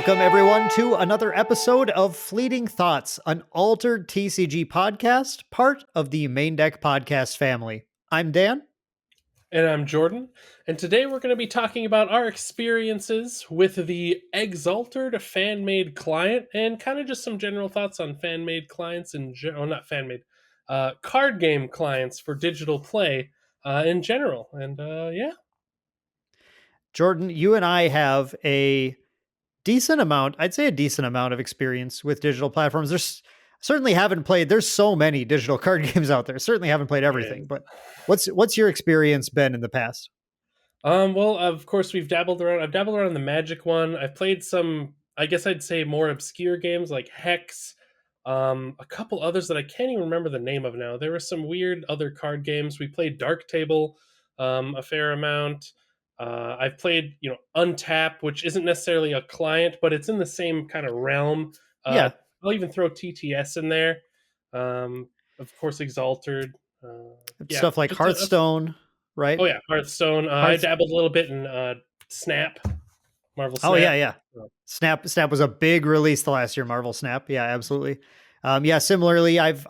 Welcome, everyone, to another episode of Fleeting Thoughts, an altered TCG podcast, part of the Maindeck podcast family. I'm Dan. And I'm Jordan. And today we're going to be talking about our experiences with the ExAltered Fan-Made Client and kind of just some general thoughts on fan-made clients not fan-made, card game clients for digital play in general. And yeah. Jordan, you and I have a decent amount, I'd say a decent amount of experience with digital platforms. Certainly haven't played, there's so many digital card games out there. Certainly haven't played Yeah. everything, but what's your experience been in the past? Well, of course, we've dabbled around. I've dabbled around the Magic one. I've played some, I guess I'd say more obscure games like Hex, a couple others that I can't even remember the name of now. There were some weird other card games. We played Dark Table a fair amount. I've played, Untap, which isn't necessarily a client, but it's in the same kind of realm. Yeah, I'll even throw TTS in there. Of course, Exalted. Yeah, stuff like just Hearthstone, right? oh yeah, Hearthstone. I Hearth. dabbled a little bit in Snap, Marvel Oh yeah, Snap. yeah. So, Snap was a big release the last year. Marvel Snap, yeah, absolutely. Yeah, similarly, I've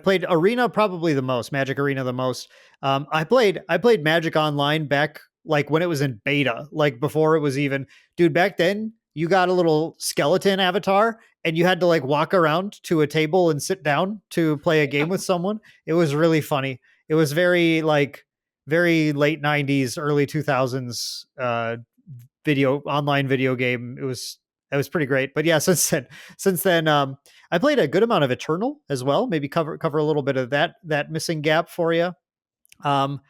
played Arena probably the most, Magic Arena the most. I played Magic Online back like when it was in beta, like before it was even, dude. Back then, you got a little skeleton avatar, and you had to like walk around to a table and sit down to play a game with someone. It was really funny. It was very late '90s, early 2000s video online video game. It was pretty great. But yeah, since then, I played a good amount of Eternal as well. Maybe cover a little bit of that missing gap for you. Um,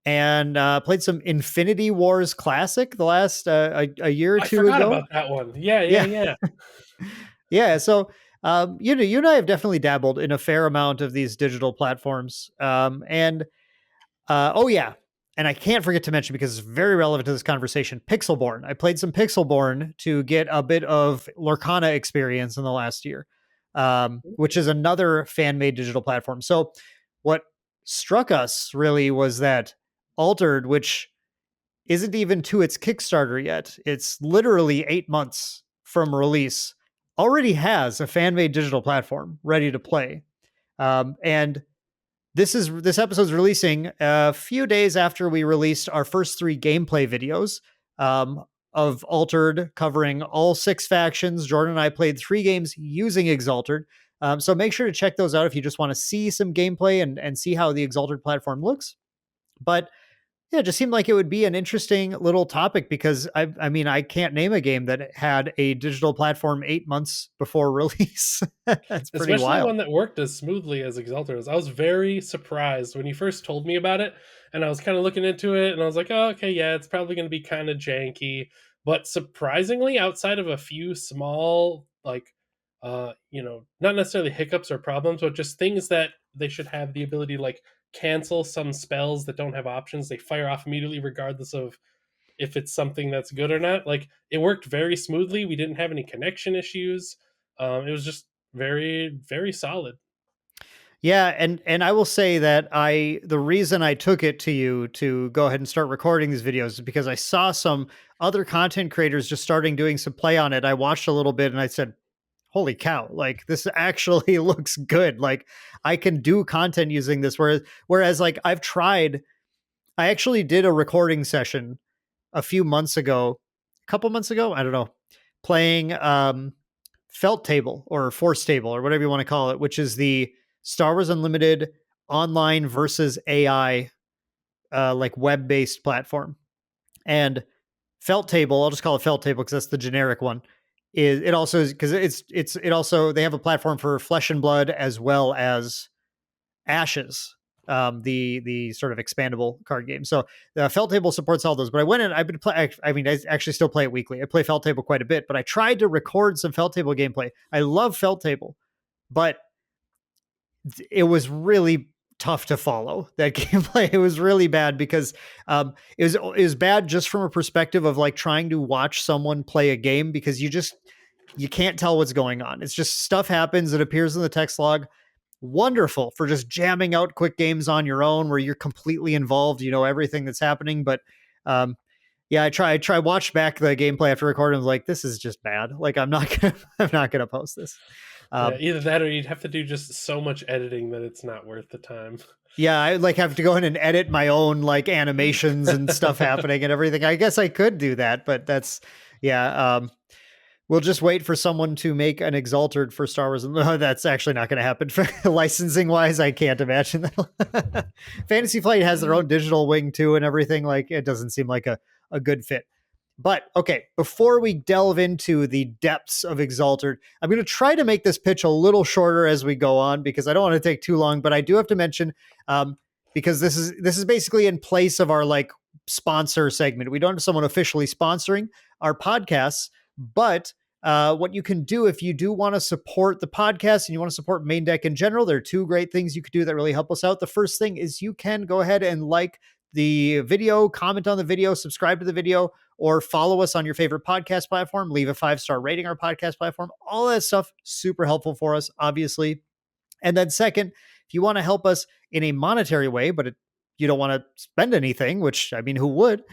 and played some Infinity Wars Classic the last a year or I two forgot ago. about that one. Yeah, yeah, Yeah, yeah. yeah. So you and I have definitely dabbled in a fair amount of these digital platforms. And oh yeah, and I can't forget to mention because it's very relevant to this conversation. Pixelborn. I played some Pixelborn to get a bit of Lorcana experience in the last year, which is another fan-made digital platform. So what struck us really was that Altered, which isn't even to its Kickstarter yet, it's literally 8 months from release, already has a fan-made digital platform ready to play. And this episode's releasing a few days after we released our first three gameplay videos of Altered, covering all six factions. Jordan and I played three games using ExAltered. So make sure to check those out if you just want to see some gameplay and see how the ExAltered platform looks. But yeah, it just seemed like it would be an interesting little topic because I mean, I can't name a game that had a digital platform 8 months before release. That's pretty Especially wild. one that worked as smoothly as Exalted was. I was very surprised when you first told me about it, and I was kind of looking into it, and I was like, "Oh, okay, yeah, it's probably going to be kind of janky." But surprisingly, outside of a few small, like, not necessarily hiccups or problems, but just things that they should have the ability to like cancel some spells that don't have options. They fire off immediately, regardless of if it's something that's good or not. Like it worked very smoothly. We didn't have any connection issues. It was just very, very solid. Yeah, and I will say that the reason I took it to you to go ahead and start recording these videos is because I saw some other content creators just starting doing some play on it. I watched a little bit and I said, "Holy cow, like this actually looks good. Like I can do content using this." Whereas like I actually did a recording session a few months ago, a couple months ago, I don't know, playing Felt Table or Force Table or whatever you want to call it, which is the Star Wars Unlimited online versus AI like web based platform. And Felt Table, I'll just call it Felt Table because that's the generic one. Is it also because it also they have a platform for Flesh and Blood as well as Ashes, the sort of expandable card game. So the Felt Table supports all those. But I went in, I've been playing. I mean, I actually still play it weekly. I play Felt Table quite a bit, but I tried to record some Felt Table gameplay. I love Felt Table, but it was really tough to follow that gameplay. It was really bad because it was bad just from a perspective of like trying to watch someone play a game because you can't tell what's going on. It's just stuff happens. It appears in the text log. Wonderful for just jamming out quick games on your own where you're completely involved. You know everything that's happening, but um, Yeah, I watched back the gameplay after recording. I was like, this is just bad. Like, I'm not gonna I'm not gonna post this. Yeah, Um, either that or you'd have to do just so much editing that it's not worth the time. yeah, I like have to go in and edit my own like animations and stuff happening and everything. I guess I could do that, but that's yeah. We'll just wait for someone to make an ExAltered for Star Wars. No, that's actually not going to happen. Licensing wise, I can't imagine that. Fantasy Flight has their own digital wing too and everything. Like it doesn't seem like a good fit. But okay, before we delve into the depths of ExAltered, I'm going to try to make this pitch a little shorter as we go on because I don't want to take too long. But I do have to mention um, because this is basically in place of our like sponsor segment. We don't have someone officially sponsoring our podcasts, but what you can do if you do want to support the podcast and you want to support Maindeck in general, there are two great things you could do that really help us out. The first thing is you can go ahead and like the video, comment on the video, subscribe to the video, or follow us on your favorite podcast platform. Leave a 5-star rating on our podcast platform. All that stuff super helpful for us, obviously. And then second, if you want to help us in a monetary way, but you don't want to spend anything, which I mean, who would?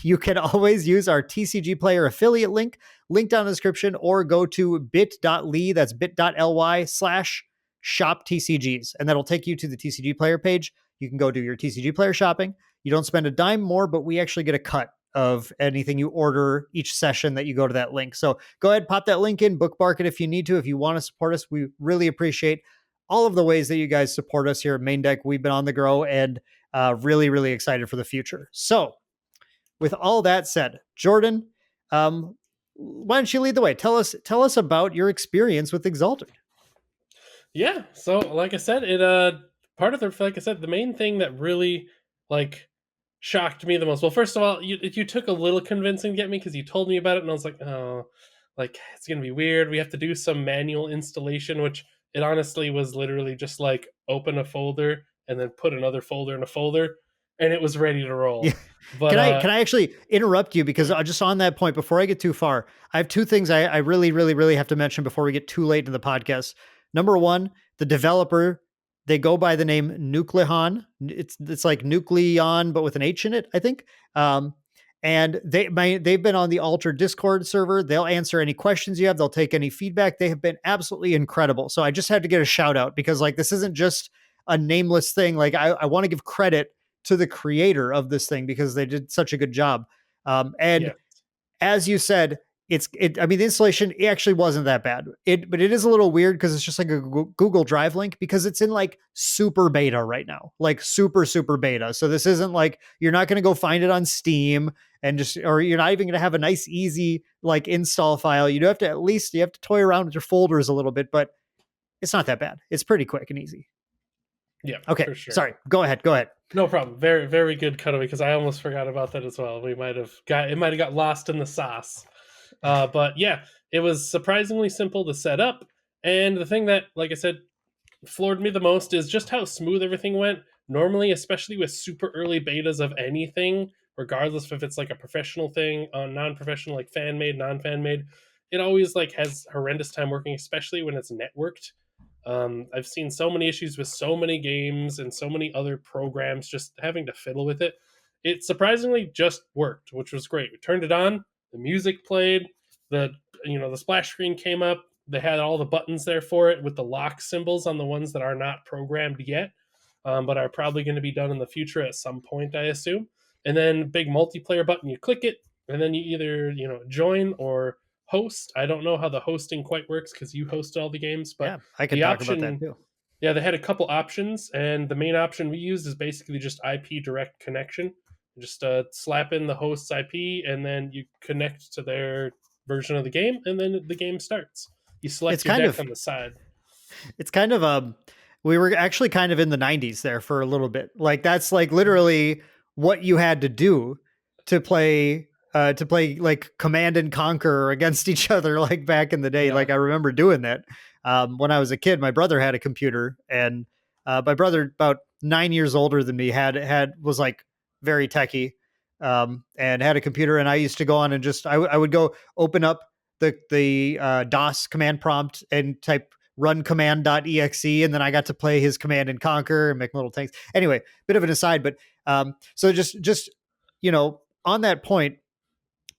You can always use our TCG Player affiliate link, linked down in the description, or go to bit.ly, that's bit.ly/shop TCGs. And that'll take you to the TCG Player page. You can go do your TCG Player shopping. You don't spend a dime more, but we actually get a cut of anything you order each session that you go to that link. So go ahead, pop that link in, bookmark it if you need to. If you want to support us, we really appreciate all of the ways that you guys support us here at Maindeck. We've been on the grow and really, really excited for the future. So, with all that said, Jordan, why don't you lead the way? Tell us about your experience with ExAltered. Yeah, so like I said, it part of the like I said, the main thing that really like shocked me the most. Well, first of all, you took a little convincing to get me because you told me about it, and I was like, oh, like it's gonna be weird. We have to do some manual installation, which it honestly was literally just like open a folder and then put another folder in a folder, and it was ready to Yeah. roll. But Can I actually interrupt you because just on that point before I get too far, I have two things I really really really have to mention before we get too late in the podcast. Number one, the developer, they go by the name Nucleon. It's like Nucleon but with an H in it, I think. And they've been on the Altered Discord server. They'll answer any questions you have. They'll take any feedback. They have been absolutely incredible. So I just had to get a shout out because like this isn't just a nameless thing. Like I want to give credit to the creator of this thing because they did such a good job. And yeah, as you said, I mean, the installation it actually wasn't that bad. But it is a little weird because it's just like a Google Drive link because it's in like super beta right now, like super super beta. So this isn't like you're not going to go find it on Steam and just, or you're not even going to have a nice easy like install file. You do have to at least you have to toy around with your folders a little bit, but it's not that bad. It's pretty quick and easy. yeah, Okay, for sure. sorry. Go ahead. Go ahead. No problem. Very, very good cutaway because I almost forgot about that as well. We might have got lost in the sauce. But yeah, it was surprisingly simple to set up. And the thing that, like I said, floored me the most is just how smooth everything went. Normally, especially with super early betas of anything, regardless if it's like a professional thing, non-professional, like fan made, non-fan made, it always like has horrendous time working, especially when it's networked. I've seen so many issues with so many games and so many other programs just having to fiddle with it. It surprisingly just worked, which was great. We turned it on, the music played, the the splash screen came up. They had all the buttons there for it with the lock symbols on the ones that are not programmed yet, but are probably going to be done in the future at some point, I assume. And then big multiplayer button, you click it, and then you either join or host. I don't know how the hosting quite works because you hosted all the games, but Yeah, I could the talk about that option, too. yeah, they had a couple options, and the main option we used is basically just IP direct connection. Just slap in the host's IP, and then you connect to their version of the game, and then the game starts. You It's select your kind deck of on the side. it's kind of we were actually kind of in the 90s there for a little bit. Like that's like literally what you had to do to play like Command and Conquer against each other like back in the day. Yeah, Like I remember doing that. When I was a kid, my brother had a computer and my brother about 9 years older than me had was like very techie and had a computer and I used to go on and just I would go open up the DOS command prompt and type run command.exe and then I got to play his Command and Conquer and make little tanks. Anyway, bit of an aside, but so just on that point,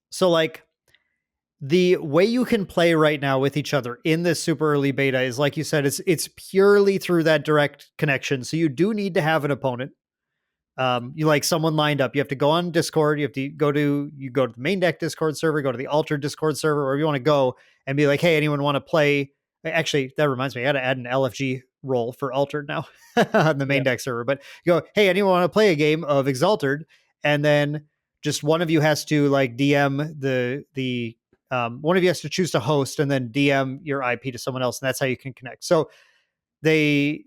so like the way you can play right now with each other in this super early beta is, like you said, it's purely through that direct connection. So you do need to have an opponent. You like someone lined up. You have to go on Discord. You go to the main deck Discord server, go to the altered Discord server, wherever you want to go, and be like, hey, anyone want to play? Actually, that reminds me, I got to add an LFG role for altered now on the main Yeah. deck server. But you go, hey, anyone want to play a game of ExAltered? And then just one of you has to like DM the one of you has to choose to host and then DM your IP to someone else, and that's how you can connect. So the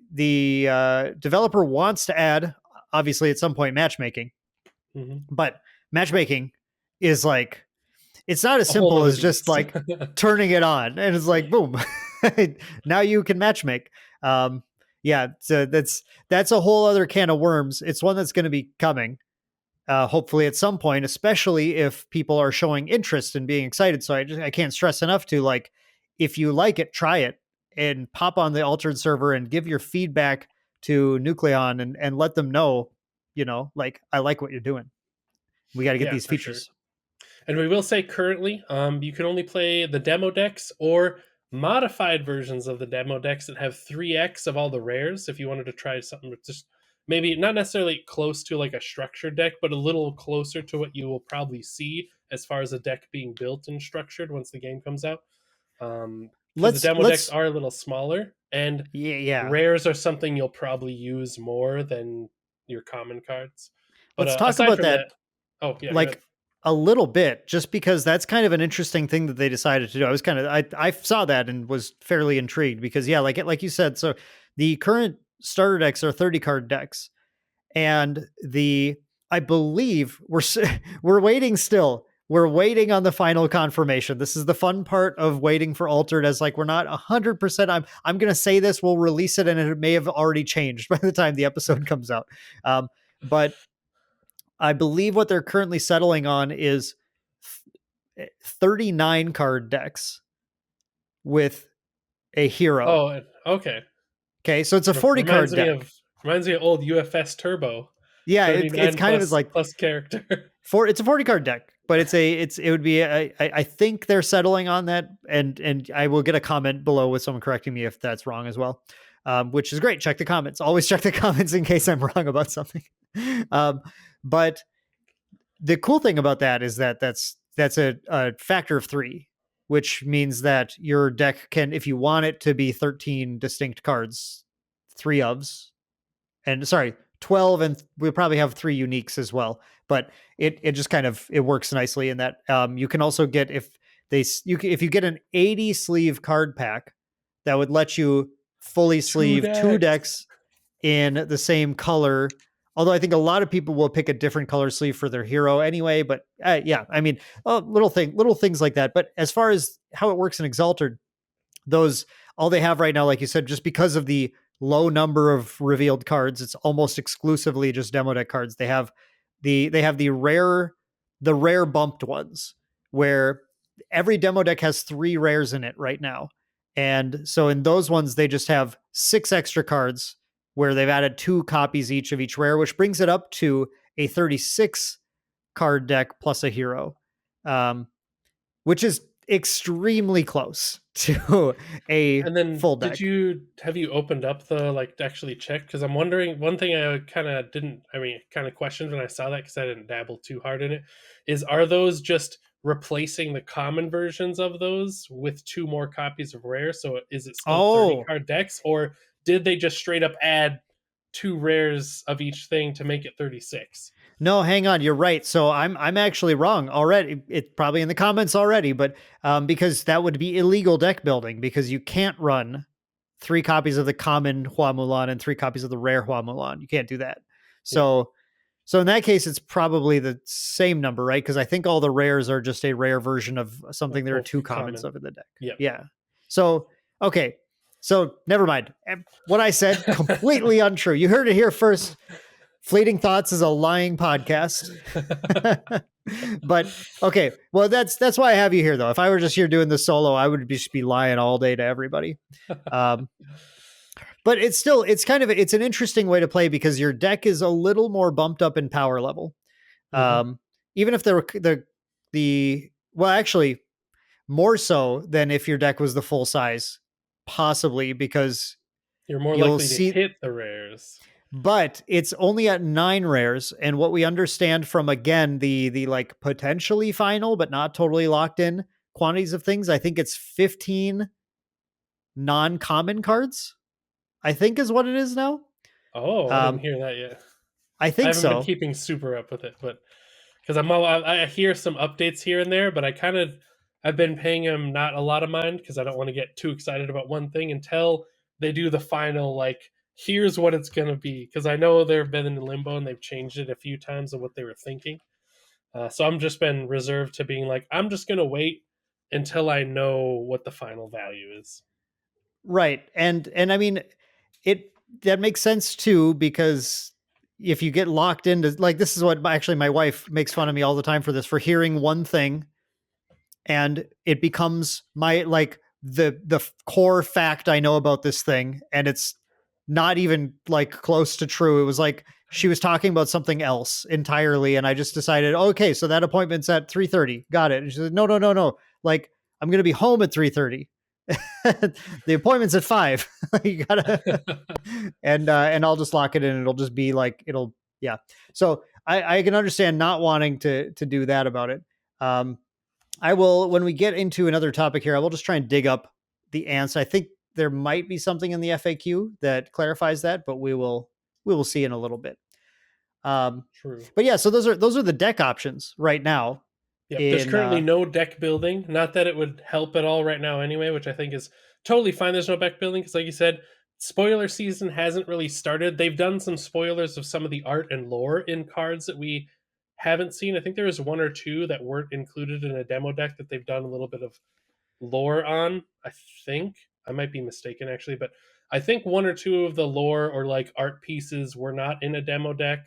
developer wants to add, obviously at some point, matchmaking, Hmm. but matchmaking is like, it's not as A whole simple nother as just beast. like turning it on and it's like boom. Now you can matchmake. um yeah, so that's a whole other can of worms. It's one that's going to be coming, hopefully at some point, especially if people are showing interest and being excited. So I can't stress enough to, like, if you like it, try it and pop on the altered server and give your feedback to Nucleon and let them know, like, I like what you're doing. We got to get Yeah, these for sure. features. And we will say currently, you can only play the demo decks or modified versions of the demo decks that have 3x of all the rares. If you wanted to try something with just maybe not necessarily close to like a structured deck, but a little closer to what you will probably see as far as a deck being built and structured once the game comes out. Because the demo decks Let's are a little smaller, and Yeah, yeah. rares are something you'll probably use more than your common cards. But Let's talk aside about from that, that, oh yeah, go ahead. like, a little bit, just because that's kind of an interesting thing that they decided to do. I saw that and was fairly intrigued because, yeah, like you said, so the current starter decks are 30 card decks, and I believe we're waiting still. We're waiting on the final confirmation. This is the fun part of waiting for altered, as like we're not 100%. I'm going to say this, we'll release it and it may have already changed by the time the episode comes out. But I believe what they're currently settling on is 39 card decks with a hero. Oh, okay. Okay, so it's a 40 Reminds card me deck. of old UFS Turbo, Yeah, it's 39 kind of, it's like, plus character. it's a 40 card deck, but it would be I think they're settling on that, and I will get a comment below with someone correcting me if that's wrong as well. Which is great. Check the comments. Always check the comments in case I'm wrong about something. But the cool thing about that is that that's a factor of 3, which means that your deck can, if you want it to be 13 distinct cards, 3 ofs, and sorry, 12, and we'll probably have 3 uniques as well. But it just kind of, it works nicely in that, you can also get, if you get an 80 sleeve card pack, that would let you fully Two sleeve 2 decks. decks in the same color. Although I think a lot of people will pick a different color sleeve for their hero anyway. But yeah, I mean, little things like that. But as far as how it works in ExAltered, those, all they have right now, like you said, just because of the low number of revealed cards, it's almost exclusively just demo deck cards. They have the rare bumped ones, where every demo deck has 3 rares in it right now. And so in those ones, they just have 6 extra cards, where they've added 2 copies each of each rare, which brings it up to a 36 card deck plus a hero, um, which is extremely close to a And then full deck. have you opened up the like to actually check? Because I'm wondering, one thing I kind of didn't, I mean, kind of questioned when I saw that because I didn't dabble too hard in it, is are those just replacing the common versions of those with 2 more copies of rare? So is it still 30 Oh, card decks, or did they just straight up add 2 rares of each thing to make it 36? no, hang on. You're right. So I'm actually wrong already. It's probably in the comments already, but because that would be illegal deck building, because you can't run 3 copies of the common Hua Mulan and 3 copies of the rare Hua Mulan. You can't do that. Yeah, So in that case, it's probably the same number, right? Because I think all the rares are just a rare version of something. of There are both 2 commons common. of in the deck. Yep. Yeah. So okay. So never mind. What I said, completely untrue. You heard it here first. Fleeting Thoughts is a lying podcast. But okay, well, that's why I have you here, though. If I were just here doing this solo, I would just be lying all day to everybody. Um, but it's an interesting way to play, because your deck is a little more bumped up in power level. Hmm. Um, even if the well, actually, more so than if your deck was the full size, possibly because You're more you'll likely to see. hit the rares. But it's only at 9 rares, and what we understand from, again, the like potentially final but not totally locked in quantities of things, I think it's 15 non-common cards. I think is what it is now. Oh, I didn't Um, hear that yet. I I think haven't been so. keeping super up with it, but because I hear some updates here and there, but I've been paying them not a lot of mind because I don't want to get too excited about one thing until they do the final, like, here's what it's gonna be, because I know they've been in limbo and they've changed it a few times of what they were thinking. So I'm just been reserved to being like, I'm just gonna wait until I know what the final value is. Right. And I mean, it that makes sense too, because if you get locked into, like, this is what actually my wife makes fun of me all the time for this, for hearing one thing and it becomes my, like, the core fact I know about this thing, and it's not even like close to true. It was like she was talking about something else entirely, and I just decided, okay, so that appointment's at 3:30. Got it. And she said, no, no, no, no. Like, I'm gonna be home at 3:30. The appointment's at 5. You gotta, and I'll just lock it in. It'll just be like, it'll, yeah. So I can understand not wanting to do that about it. Um, I will, when we get into another topic here, I will just try and dig up the answer. I think there might be something in the FAQ that clarifies that, but we will see in a little bit. Um, True. but yeah, so those are the deck options right now. Yep, there's In currently no deck building. Not that it would help at all right now anyway, which I think is totally fine. There's no deck building because, like you said, spoiler season hasn't really started. They've done some spoilers of some of the art and lore in cards that we haven't seen. I think there was one or two that weren't included in a demo deck that they've done a little bit of lore on. I think I might be mistaken actually, but I think one or two of the lore or like art pieces were not in a demo deck,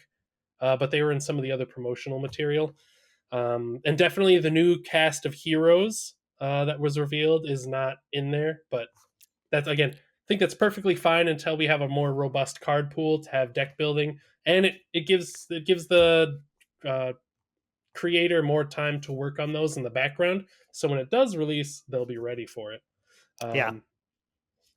but they were in some of the other promotional material. And definitely the new cast of heroes that was revealed is not in there, but that's, again, I think that's perfectly fine until we have a more robust card pool to have deck building, and it gives the uh, creator more time to work on those in the background. So when it does release, they'll be ready for it. Yeah, Um,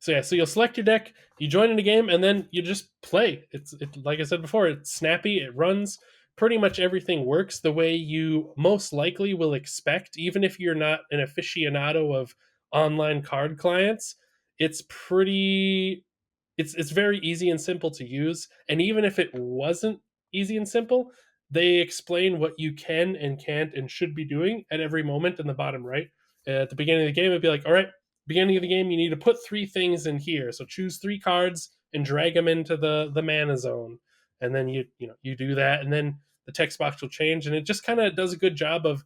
so yeah, so you'll select your deck, you join in a game, and then you just play. It like I said before, it's snappy, it runs. Pretty much everything works the way you most likely will expect, even if you're not an aficionado of online card clients. It's pretty it's very easy and simple to use. And even if it wasn't easy and simple, they explain what you can and can't and should be doing at every moment in the bottom right. At the beginning of the game, it'd be like, all right, beginning of the game, you need to put three things in here. So choose three cards and drag them into the mana zone. And then you do that, and then the text box will change, and it just kind of does a good job of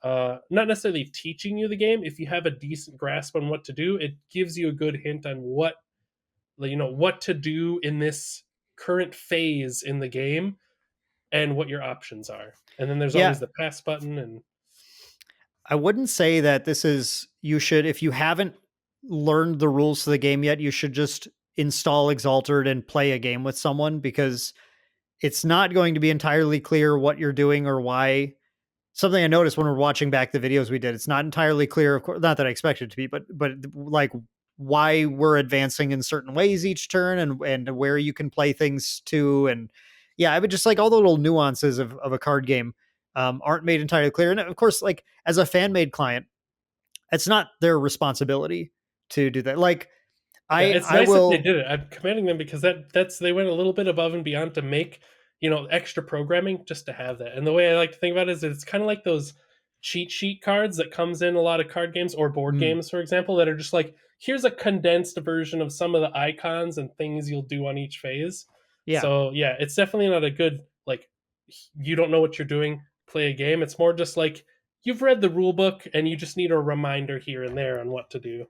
not necessarily teaching you the game. If you have a decent grasp on what to do, it gives you a good hint on what to do in this current phase in the game and what your options are. And then there's yeah. always the pass button and I wouldn't say that this is, you should, if you haven't learned the rules to the game yet, you should just install ExAltered and play a game with someone, because it's not going to be entirely clear what you're doing or why. Something I noticed when we're watching back the videos we did, it's not entirely clear, of course, not that I expected it to be, but like, why we're advancing in certain ways each turn, and where you can play things to. And yeah, I would just, like, all the little nuances of a card game aren't made entirely clear. And of course, like, as a fan made client, it's not their responsibility to do that. Like, yeah, I it's I nice that they will, did it. I'm commending them because that's they went a little bit above and beyond to make extra programming just to have that. And the way I like to think about it is it's kind of like those cheat sheet cards that comes in a lot of card games or board mm, games, for example, that are just like, here's a condensed version of some of the icons and things you'll do on each phase. yeah. So yeah, it's definitely not a good, like, you don't know what you're doing, play a game. It's more just like you've read the rule book and you just need a reminder here and there on what to do.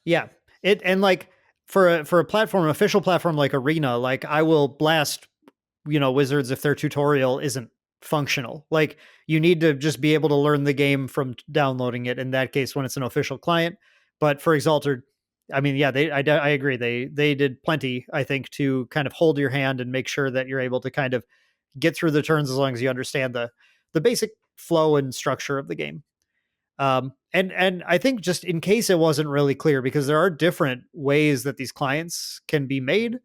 Yeah. It, and like, for a platform, official platform like Arena, like, I will blast, wizards if their tutorial isn't functional. Like, you need to just be able to learn the game from downloading it, in that case when it's an official client. But for Exalted, I mean, yeah, I agree, they did plenty, I think, to kind of hold your hand and make sure that you're able to kind of get through the turns, as long as you understand the basic flow and structure of the game. And I think, just in case it wasn't really clear, because there are different ways that these clients can be made.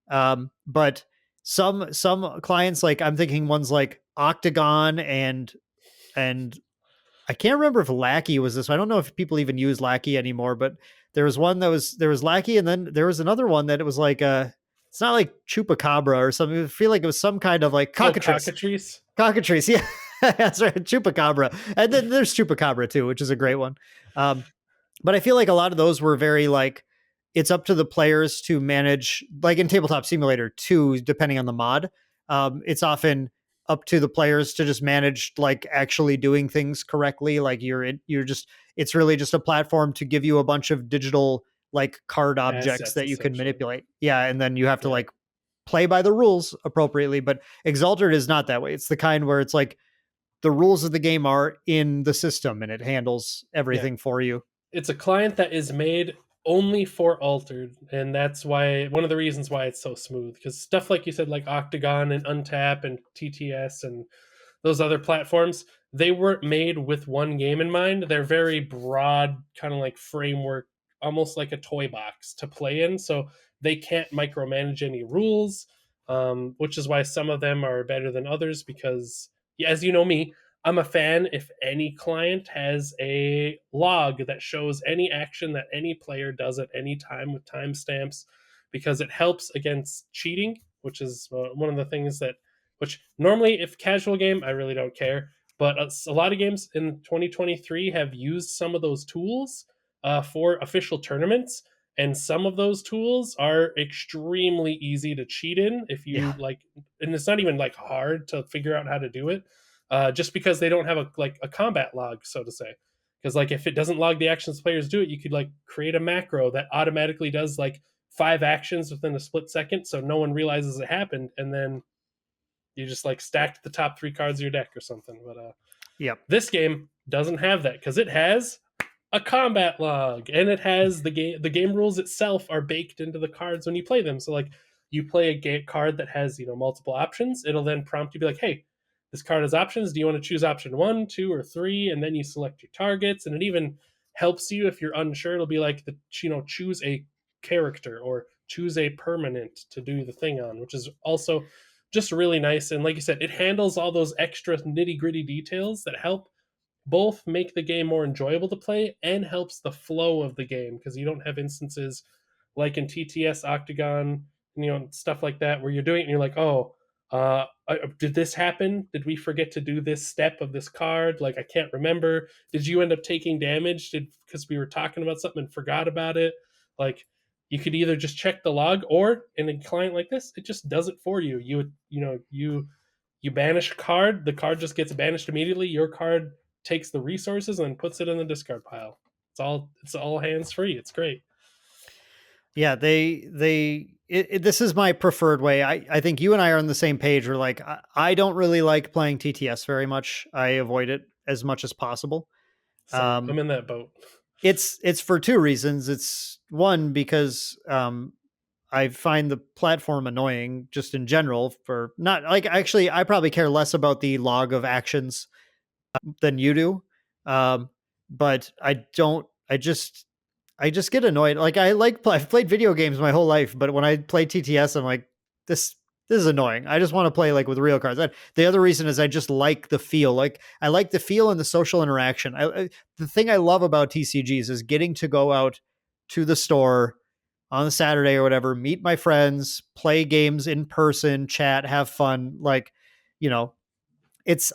But some clients, like I'm thinking ones like Octagon and I can't remember if Lackey was this. I don't know if people even use Lackey anymore, but there was Lackey, and then there was another one that it was like it's not like Chupacabra or something. I feel like it was some kind of like Oh, cockatrice. cockatrice. Cockatrice, yeah. That's right, Chupacabra. And then there's Chupacabra too, which is a great one. Um, but I feel like a lot of those were very like, it's up to the players to manage, like in Tabletop Simulator 2, depending on the mod. It's often up to the players to just manage like actually doing things correctly. Like you're just, it's really just a platform to give you a bunch of digital like card objects Assets, that you can essentially. manipulate. Yeah, and then you have to Yeah. like play by the rules appropriately. But ExAltered is not that way. It's the kind where it's like the rules of the game are in the system and it handles Yeah. everything for you. It's a client that is made only for Altered, and that's why one of the reasons why it's so smooth. Because stuff like you said, like Octagon and Untap and TTS and those other platforms, they weren't made with one game in mind. They're very broad, kind of like framework, almost like a toy box to play in. So they can't micromanage any rules, which is why some of them are better than others. Because, yeah, as you know me, I'm a fan if any client has a log that shows any action that any player does at any time with timestamps, because it helps against cheating, which is one of the things that, which normally, if casual game, I really don't care. But a lot of games in 2023 have used some of those tools for official tournaments, and some of those tools are extremely easy to cheat in if you Yeah. like. And it's not even like hard to figure out how to do it, just because they don't have a combat log, so to say. Because like if it doesn't log the actions players do it, you could like create a macro that automatically does like 5 actions within a split second, so no one realizes it happened, and then you just like stacked the top 3 cards of your deck or something. But Yep. this game doesn't have that because it has a combat log, and it has the game rules itself are baked into the cards when you play them. So like you play a card that has multiple options, it'll then prompt you, be like, hey, this card has options, do you want to choose option 1, 2, or 3? And then you select your targets, and it even helps you if you're unsure. It'll be like, choose a character or choose a permanent to do the thing on, which is also just really nice. And like you said, it handles all those extra nitty gritty details that help both make the game more enjoyable to play and helps the flow of the game, because you don't have instances like in TTS, Octagon, stuff like that, where you're doing it and you're like, oh, did this happen? Did we forget to do this step of this card? Like, I can't remember. Did you end up taking damage? Because we were talking about something and forgot about it? Like, you could either just check the log, or in a client like this, it just does it for you. You banish a card, the card just gets banished immediately. Your card takes the resources and puts it in the discard pile. It's all hands free. It's great. Yeah, this is my preferred way. I think you and I are on the same page. We're like, I don't really like playing TTS very much. I avoid it as much as possible. Same. Um, I'm in that boat. it's for two reasons. It's one, because I find the platform annoying just in general. For not like, actually, I probably care less about the log of actions than you do. But I don't. I just get annoyed. Like I've played video games my whole life, but when I play TTS, I'm like, this this is annoying. I just want to play like with real cards. The other reason is I just like the feel. Like I like the feel and the social interaction. The thing I love about TCGs is getting to go out to the store on a Saturday or whatever, meet my friends, play games in person, chat, have fun. Like, you know, it's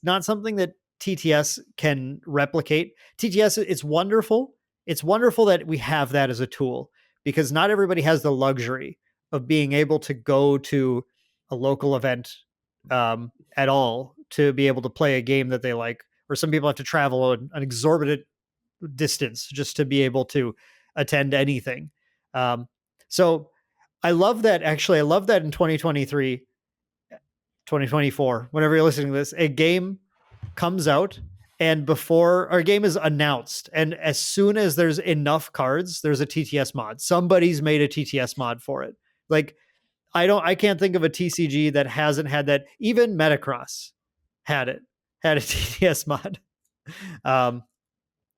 not something that TTS can replicate. TTS, it's wonderful. It's wonderful that we have that as a tool, because not everybody has the luxury of being able to go to a local event at all to be able to play a game that they like. Or some people have to travel an exorbitant distance just to be able to attend anything. Um, so I love that. Actually, I love that in 2023, 2024, whenever you're listening to this, a game comes out, and before our game is announced, and as soon as there's enough cards, there's a TTS mod. Somebody's made a TTS mod for it. Like, I can't think of a TCG that hasn't had that. Even Metacross had it, had a TTS mod. Um,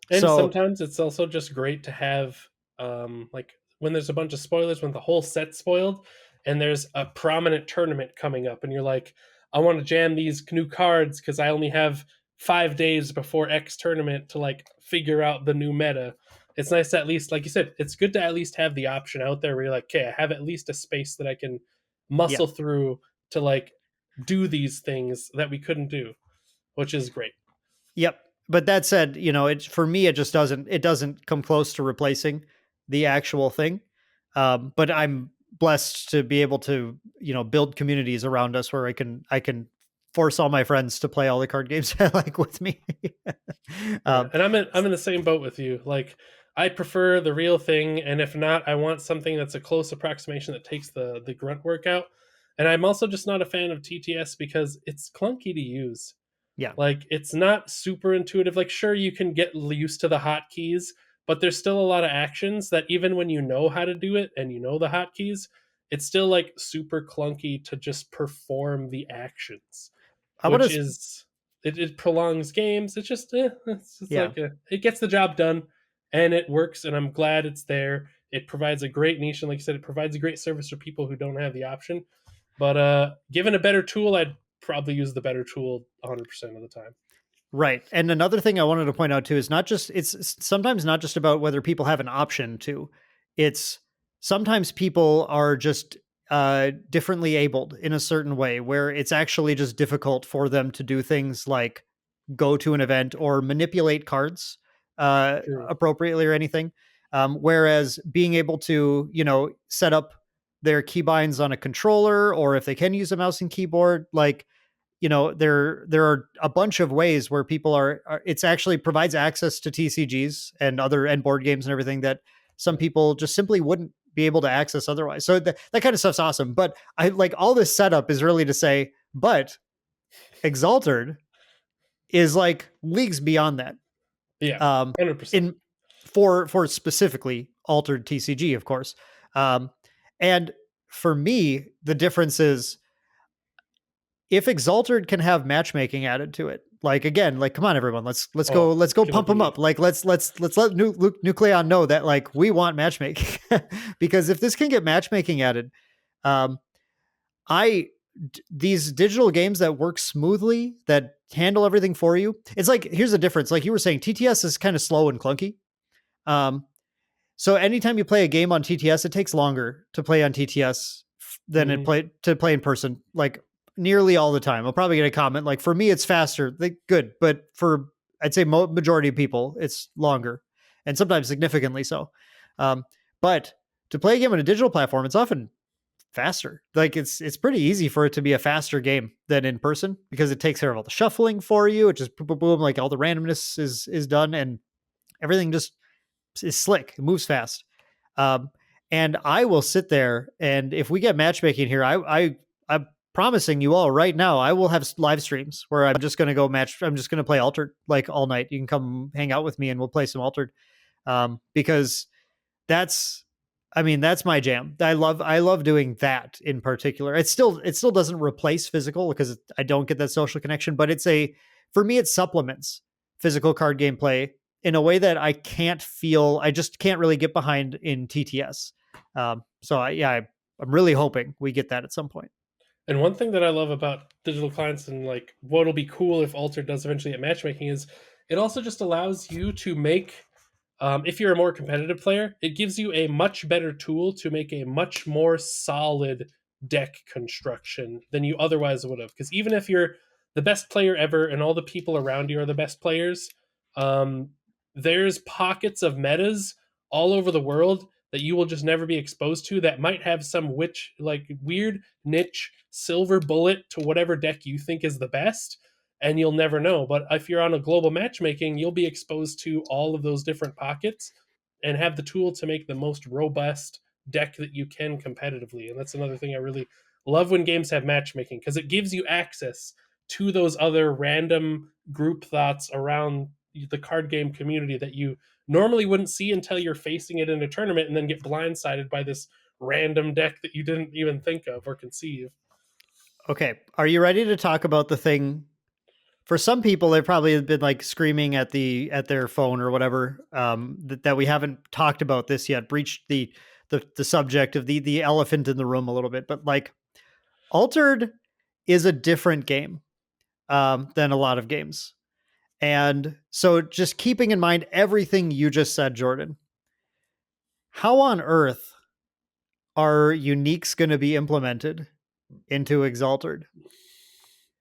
And so sometimes it's also just great to have, like when there's a bunch of spoilers, when the whole set's spoiled, and there's a prominent tournament coming up, and you're like, I want to jam these new cards because I only have 5 days before X tournament to like figure out the new meta. It's nice to at least, like you said, it's good to at least have the option out there where you're like, okay, I have at least a space that I can yeah, muscle through to like do these things that we couldn't do, which is great. yep. But that said, it for me it doesn't come close to replacing the actual thing. But I'm blessed to be able to build communities around us where I can force all my friends to play all the card games I like with me. Yeah, um, and I'm in the same boat with you. Like, I prefer the real thing, and if not, I want something that's a close approximation that takes the grunt work out. And I'm also just not a fan of TTS because it's clunky to use. yeah, Like, it's not super intuitive. Like, sure, you can get used to the hotkeys, but there's still a lot of actions that even when you know how to do it and you know the hotkeys, it's still like super clunky to just perform the actions, I want which to. is it prolongs games. It's just it's Yeah, like it gets the job done and it works, and I'm glad it's there. It provides a great niche, and like I said, it provides a great service for people who don't have the option. But given a better tool, I'd probably use the better tool 100% of the time. right. And another thing I wanted to point out too is it's sometimes not just about whether people have an option to. It's sometimes people are just differently abled in a certain way where it's actually just difficult for them to do things like go to an event or manipulate cards True. appropriately or anything. Whereas being able to, set up their keybinds on a controller, or if they can use a mouse and keyboard, like there are a bunch of ways where people it's actually provides access to TCGs and other and board games and everything that some people just simply wouldn't be able to access otherwise. So that kind of stuff's awesome. But I like all this setup is really to say, but ExAltered is like leagues beyond that. Yeah, Um, 100%. in for specifically altered TCG, of course. Um, and for me, the difference is if ExAltered can have matchmaking added to it, like again, like come on everyone, Oh, let's it's go gonna pump them be up. Like let's let Nucleon know that like we want matchmaking. Because if this can get matchmaking added, um I these digital games that work smoothly, that handle everything for you. It's like here's the difference. Like you were saying, TTS is kind of slow and clunky. Um so anytime you play a game on TTS, it takes longer to play on TTS than it mhm. play to play in person. Like nearly all the time, I'll probably get a comment like, "For me, it's faster." Like, good, but for I'd say majority of people, it's longer, and sometimes significantly so. Um, but to play a game on a digital platform, it's often faster. Like it's pretty easy for it to be a faster game than in person because it takes care of all the shuffling for you. It just boom, boom, boom, like all the randomness is done, and everything just is slick. It moves fast. Um, and I will sit there, and if we get matchmaking here, I'm promising you all right now, I will have live streams where I'm just going to go match. I'm just going to play altered like all night. You can come hang out with me, and we'll play some altered. Because that's I mean, that's my jam. I love doing that in particular. It still doesn't replace physical because I don't get that social connection, but for me it supplements physical card gameplay in a way that I just can't really get behind in TTS. I'm really hoping we get that at some point. And one thing that I love about digital clients and like what'll be cool if Alter does eventually get matchmaking is it also just allows you to make, if you're a more competitive player, it gives you a much better tool to make a much more solid deck construction than you otherwise would have. Because even if you're the best player ever and all the people around you are the best players, um, there's pockets of metas all over the world that you will just never be exposed to that might have some witch like weird niche silver bullet to whatever deck you think is the best, and you'll never know. But if you're on a global matchmaking, you'll be exposed to all of those different pockets and have the tool to make the most robust deck that you can competitively. And that's another thing I really love when games have matchmaking, because it gives you access to those other random group thoughts around the card game community that you normally wouldn't see until you're facing it in a tournament and then get blindsided by this random deck that you didn't even think of or conceive. Okay, are you ready to talk about the thing for some people, they've probably been like screaming at their phone or whatever, that we haven't talked about this yet, breached the subject of the elephant in the room a little bit. But like, Altered is a different game, than a lot of games. And so just keeping in mind everything you just said, Jordan, how on earth are uniques going to be implemented into ExAltered?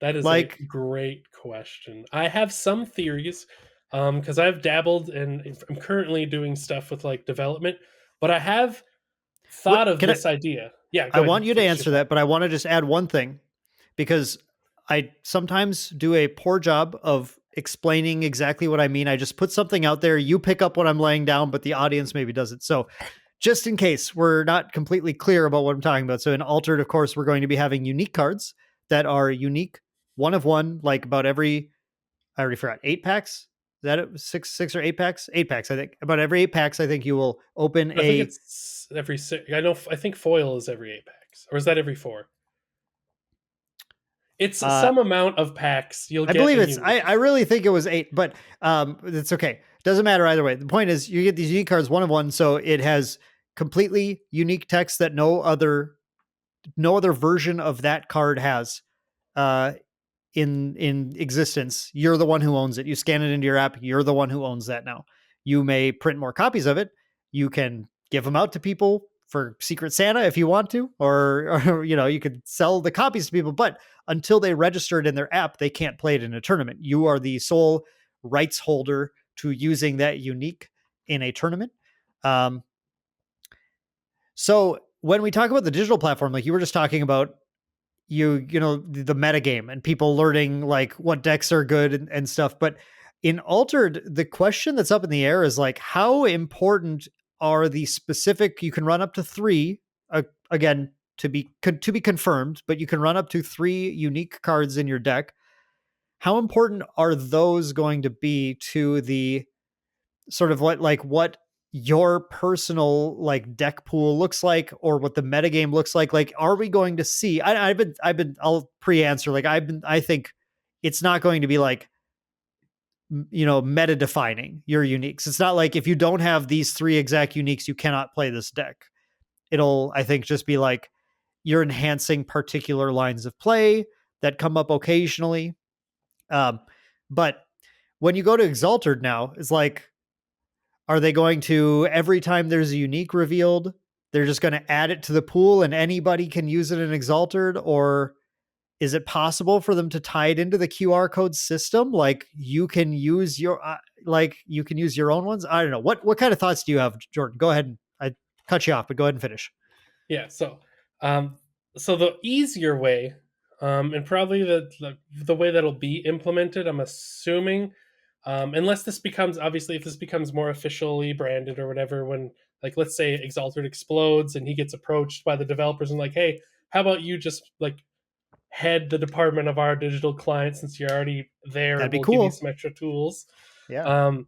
That is a Like, great question. I have some theories because I've dabbled and I'm currently doing stuff with like development, but I have thought what of can I? this idea. Yeah, I go ahead, want you to finish your answer thought. that, but I want to just add one thing, because I sometimes do a poor job of explaining exactly what I mean. I just put something out there, you pick up what I'm laying down, but the audience maybe doesn't. So, just in case we're not completely clear about what I'm talking about. So, in Altered, of course, we're going to be having unique cards that are unique, one of one, like about every, I already forgot, 8 packs. Is that it? Six or 8 packs? 8 packs, I think. About every 8 packs, I think you will open I think a. it's every six. I know. I think foil is every 8 packs, or is that every four? It's Uh, some amount of packs. You'll I get believe a it's. I unique. really think it was 8, but it's okay. Doesn't matter either way. The point is, you get these unique cards, one of one, so it has completely unique text that no other version of that card has. Uh, in existence, you're the one who owns it. You scan it into your app, you're the one who owns that now. You may print more copies of it. You can give them out to people for Secret Santa if you want to, or you could sell the copies to people, but until they register it in their app, they can't play it in a tournament. You are the sole rights holder to using that unique in a tournament. Um, so when we talk about the digital platform, like you were just talking about, the metagame and people learning like what decks are good and stuff. But in Altered, the question that's up in the air is like, how important are the specific? You can run up to three, again, to be confirmed, but you can run up to three unique cards in your deck. How important are those going to be to the sort of what your personal like deck pool looks like, or what the metagame looks like? Like, are we going to see? I'll pre-answer. Like, I think it's not going to be like, meta defining your uniques. It's not like if you don't have these three exact uniques, you cannot play this deck. It'll, I think, just be like you're enhancing particular lines of play that come up occasionally. But when you go to Exalted now, it's like, are they going to, every time there's a unique revealed, they're just going to add it to the pool and anybody can use it in Exalted? Or is it possible for them to tie it into the QR code system? Like you can use your own ones. I don't know. What kind of thoughts do you have, Jordan? Go ahead. I cut you off, but go ahead and finish. Yeah. Um, so the easier way, and probably the way that'll be implemented, I'm assuming, unless this becomes obviously if this becomes more officially branded or whatever, when like let's say Exalted explodes and he gets approached by the developers and like, hey, how about you just like head the department of our digital client since you're already there That'd and be we'll give you cool. some extra tools. Yeah. Um,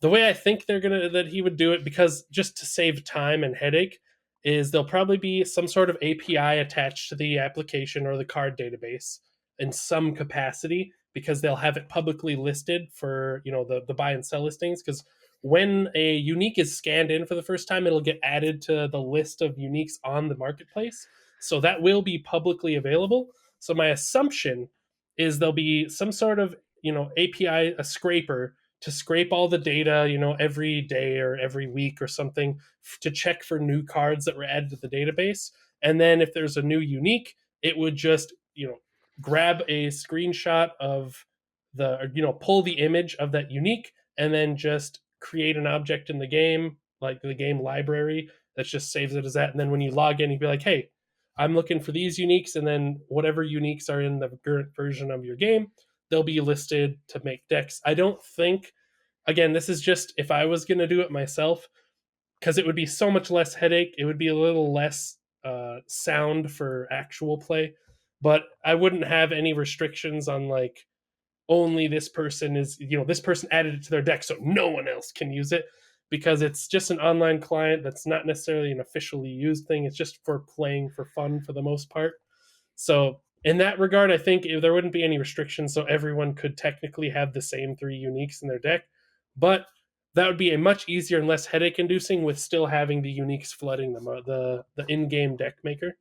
the way I think that he would do it, because just to save time and headache, is there'll probably be some sort of API attached to the application or the card database in some capacity, because they'll have it publicly listed for the buy and sell listings. Because when a unique is scanned in for the first time, it'll get added to the list of uniques on the marketplace. So that will be publicly available. So my assumption is there'll be some sort of API, a scraper to scrape all the data, every day or every week or something, to check for new cards that were added to the database. And then if there's a new unique, it would just, grab a screenshot of pull the image of that unique and then just create an object in the game, like the game library that just saves it as that. And then when you log in, you'd be like, hey, I'm looking for these uniques. And then whatever uniques are in the current version of your game, they'll be listed to make decks. I don't think, again, this is just if I was going to do it myself, because it would be so much less headache. It would be a little less sound for actual play, but I wouldn't have any restrictions on like only this person is, this person added it to their deck, so no one else can use it, because it's just an online client that's not necessarily an officially used thing. It's just for playing for fun for the most part. So in that regard, I think there wouldn't be any restrictions, so everyone could technically have the same three uniques in their deck. But that would be a much easier and less headache inducing with still having the uniques flooding the in game deck maker.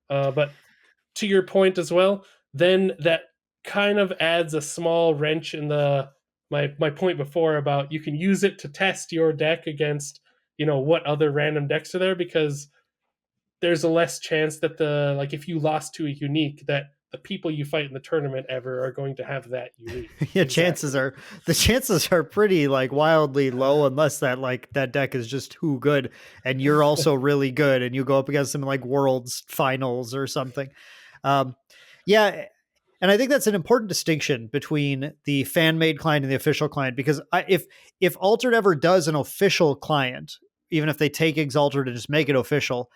But to your point as well, then that kind of adds a small wrench in the my point before about you can use it to test your deck against what other random decks are there, because there's a less chance that the like if you lost to a unique, that the people you fight in the tournament ever are going to have that unique Yeah, chances exactly. are the chances are pretty like wildly low unless that like that deck is just too good and you're also really good and you go up against them in like worlds finals or something. Um, yeah, and I think that's an important distinction between the fan made client and the official client because if Altered ever does an official client, even if they take ExAltered and just make it official,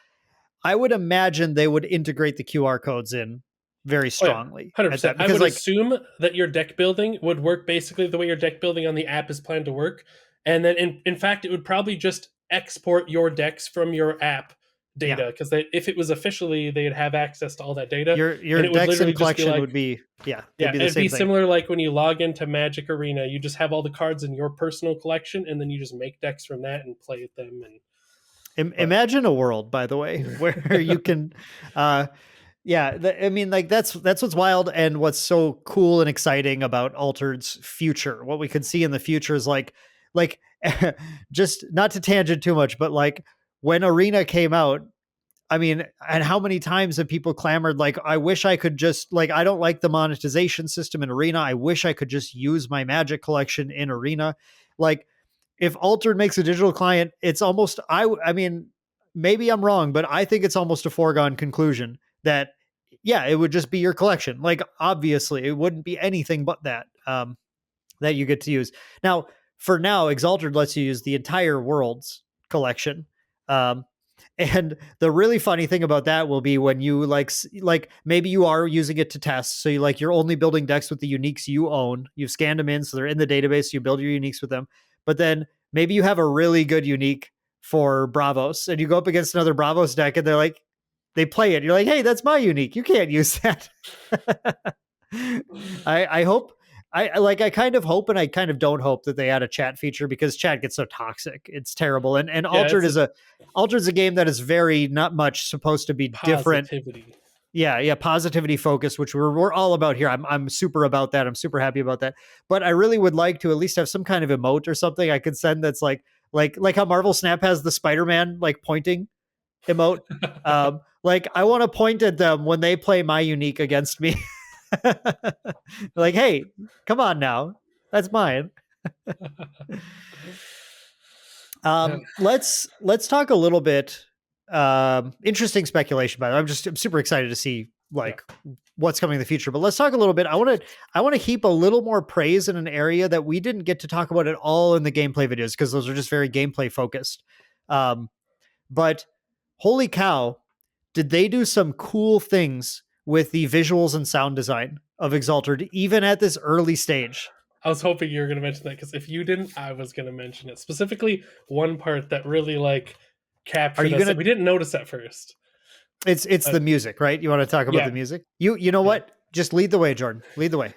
I would imagine they would integrate the QR codes in very Oh yeah, strongly at 100%. that I because would like assume that your deck building would work basically the way your deck building on the app is planned to work, and then in fact it would probably just export your decks from your app yeah, data, because if it was officially, they'd have access to all that data, your and it would decks literally and just be collection like, would be yeah, they'd yeah, be the it'd be same thing. similar like when you log into Magic Arena, you just have all the cards in your personal collection, and then you just make decks from that and play with them. And but Imagine a world, by the way, where you can uh yeah, I mean, like that's what's wild and what's so cool and exciting about Altered's future. What we could see in the future is like just not to tangent too much, but like when Arena came out, I mean, and how many times have people clamored like, I wish I could just like, I don't like the monetization system in Arena. I wish I could just use my Magic collection in Arena. Like, if Altered makes a digital client, it's almost I mean, maybe I'm wrong, but I think it's almost a foregone conclusion that yeah, it would just be your collection. Like obviously, it wouldn't be anything but that that you get to use. Now, for now, ExAltered lets you use the entire world's collection. Um, and the really funny thing about that will be when you like maybe you are using it to test. So you like you're only building decks with the uniques you own. You've scanned them in, so they're in the database. You build your uniques with them. But then maybe you have a really good unique for Bravos, and you go up against another Bravos deck, and they're like, they play it. You're like, hey, that's my unique. You can't use that. I hope I kind of hope and I kind of don't hope that they add a chat feature because chat gets so toxic. It's terrible. And yeah, Altered it's is a Altered's a game that is very not much supposed to be different. positivity. Yeah, yeah, positivity focus, which we're all about here. I'm super about that. I'm super happy about that. But I really would like to at least have some kind of emote or something I could send that's like how Marvel Snap has the Spider-Man like pointing emote. Like I want to point at them when they play my unique against me. Like, hey, come on now. That's mine. Yeah, Let's talk a little bit. Interesting speculation, by the way. I'm super excited to see yeah. like what's coming in the future. But let's talk a little bit. I want to heap a little more praise in an area that we didn't get to talk about at all in the gameplay videos because those are just very gameplay focused. Um, but holy cow, did they do some cool things with the visuals and sound design of ExAltered, even at this early stage? I was hoping you were going to mention that, because if you didn't, I was going to mention it. Specifically, one part that really like Are captured you us that gonna? we didn't notice at first. It's But the music, right? You want to talk about the yeah, music? You know yeah. what? Just lead the way, Jordan. Lead the way.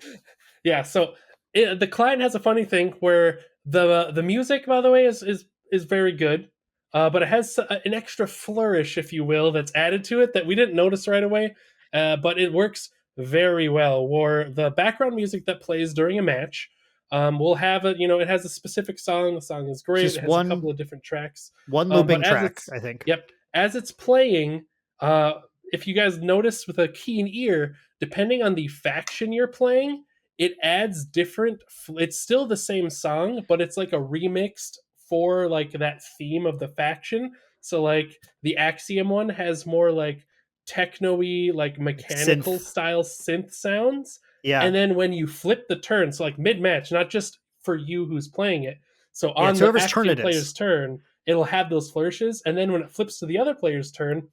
Yeah, so the client has a funny thing where the music, by the way, is very good, but it has an extra flourish, if you will, that's added to it that we didn't notice right away, but it works very well. Where the background music that plays during a match will have a it has a specific song. The song is It's great. It just has a couple of different tracks, one but looping as track, it's I think. yep, as it's playing, uh, if you guys notice with a keen ear, depending on the faction you're playing, it adds different it's still the same song, but it's like a remixed for like that theme of the faction. So like the Axiom one has more like techno-y, like Like mechanical synth. style synth sounds. And Yeah. then when you flip the turn, so like mid-match, not just for you who's playing it, so Yeah, it's on the whoever's turn Axiom it player's is. turn, it'll have those flourishes, and then when it flips to the other player's turn,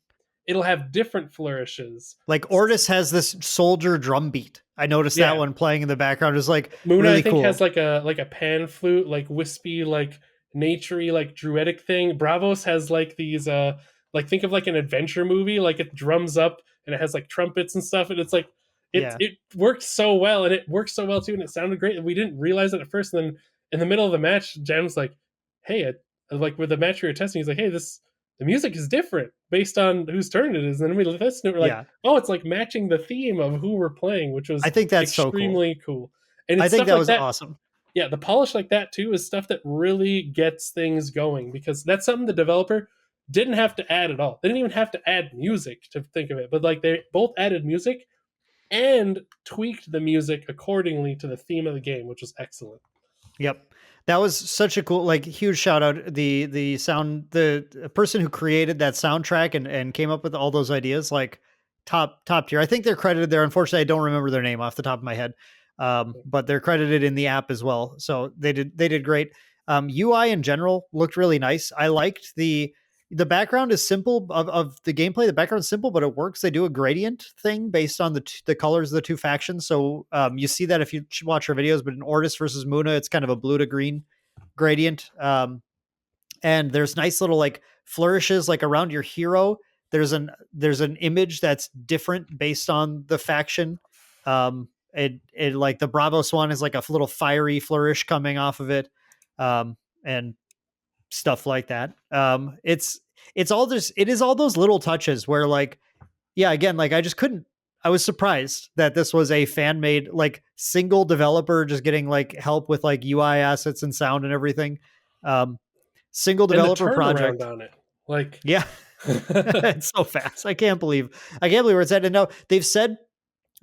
it'll have different flourishes. Like Ortis has this soldier drum beat. I noticed that Yeah, one playing in the background is like Muna, I really think, has cool. like a pan flute, like wispy, like naturey, like druidic thing. Bravos has like these like think of like an adventure movie, like it drums up and it has like trumpets and stuff, and it's like Yeah. it worked so well, and it worked so well too, and it sounded great. And we didn't realize it at first. And then in the middle of the match, Jan was like, "Hey, like with the match we were testing, he's like, hey, this the music is different based on whose turn it is." And then we listened to it, we're like, Yeah. "Oh, it's like matching the theme of who we're playing," which I was think that's so cool. extremely cool. And I it's think stuff that like was that. awesome. Yeah, the polish like that too is stuff that really gets things going, because that's something the developer didn't have to add at all. They didn't even have to add music to think of it, but like they both added music and tweaked the music accordingly to the theme of the game, which was excellent. Yep. That was such a cool, like, huge shout out. The sound, the person who created that soundtrack and came up with all those ideas, like top tier. I think they're credited there. Unfortunately, I don't remember their name off the top of my head. But they're credited in the app as well. So they did great. UI in general looked really nice. I liked the background is simple of the gameplay. The background's simple, but it works. They do a gradient thing based on the colors of the two factions. So you see that if you watch our videos, but in Ortis versus Muna, it's kind of a blue to green gradient. And there's nice little like flourishes like around your hero. There's an image that's different based on the faction. It like the Bravo Swan is like a little fiery flourish coming off of it. And stuff like that. It's all this. It is all those little touches where, like, yeah, again, like I just couldn't. I was surprised that this was a fan made, like, single developer just getting like help with like UI assets and sound and everything. Um, Single And the developer turnaround project. on it, like Yeah, it's so fast. I can't believe where it's at. And now they've said,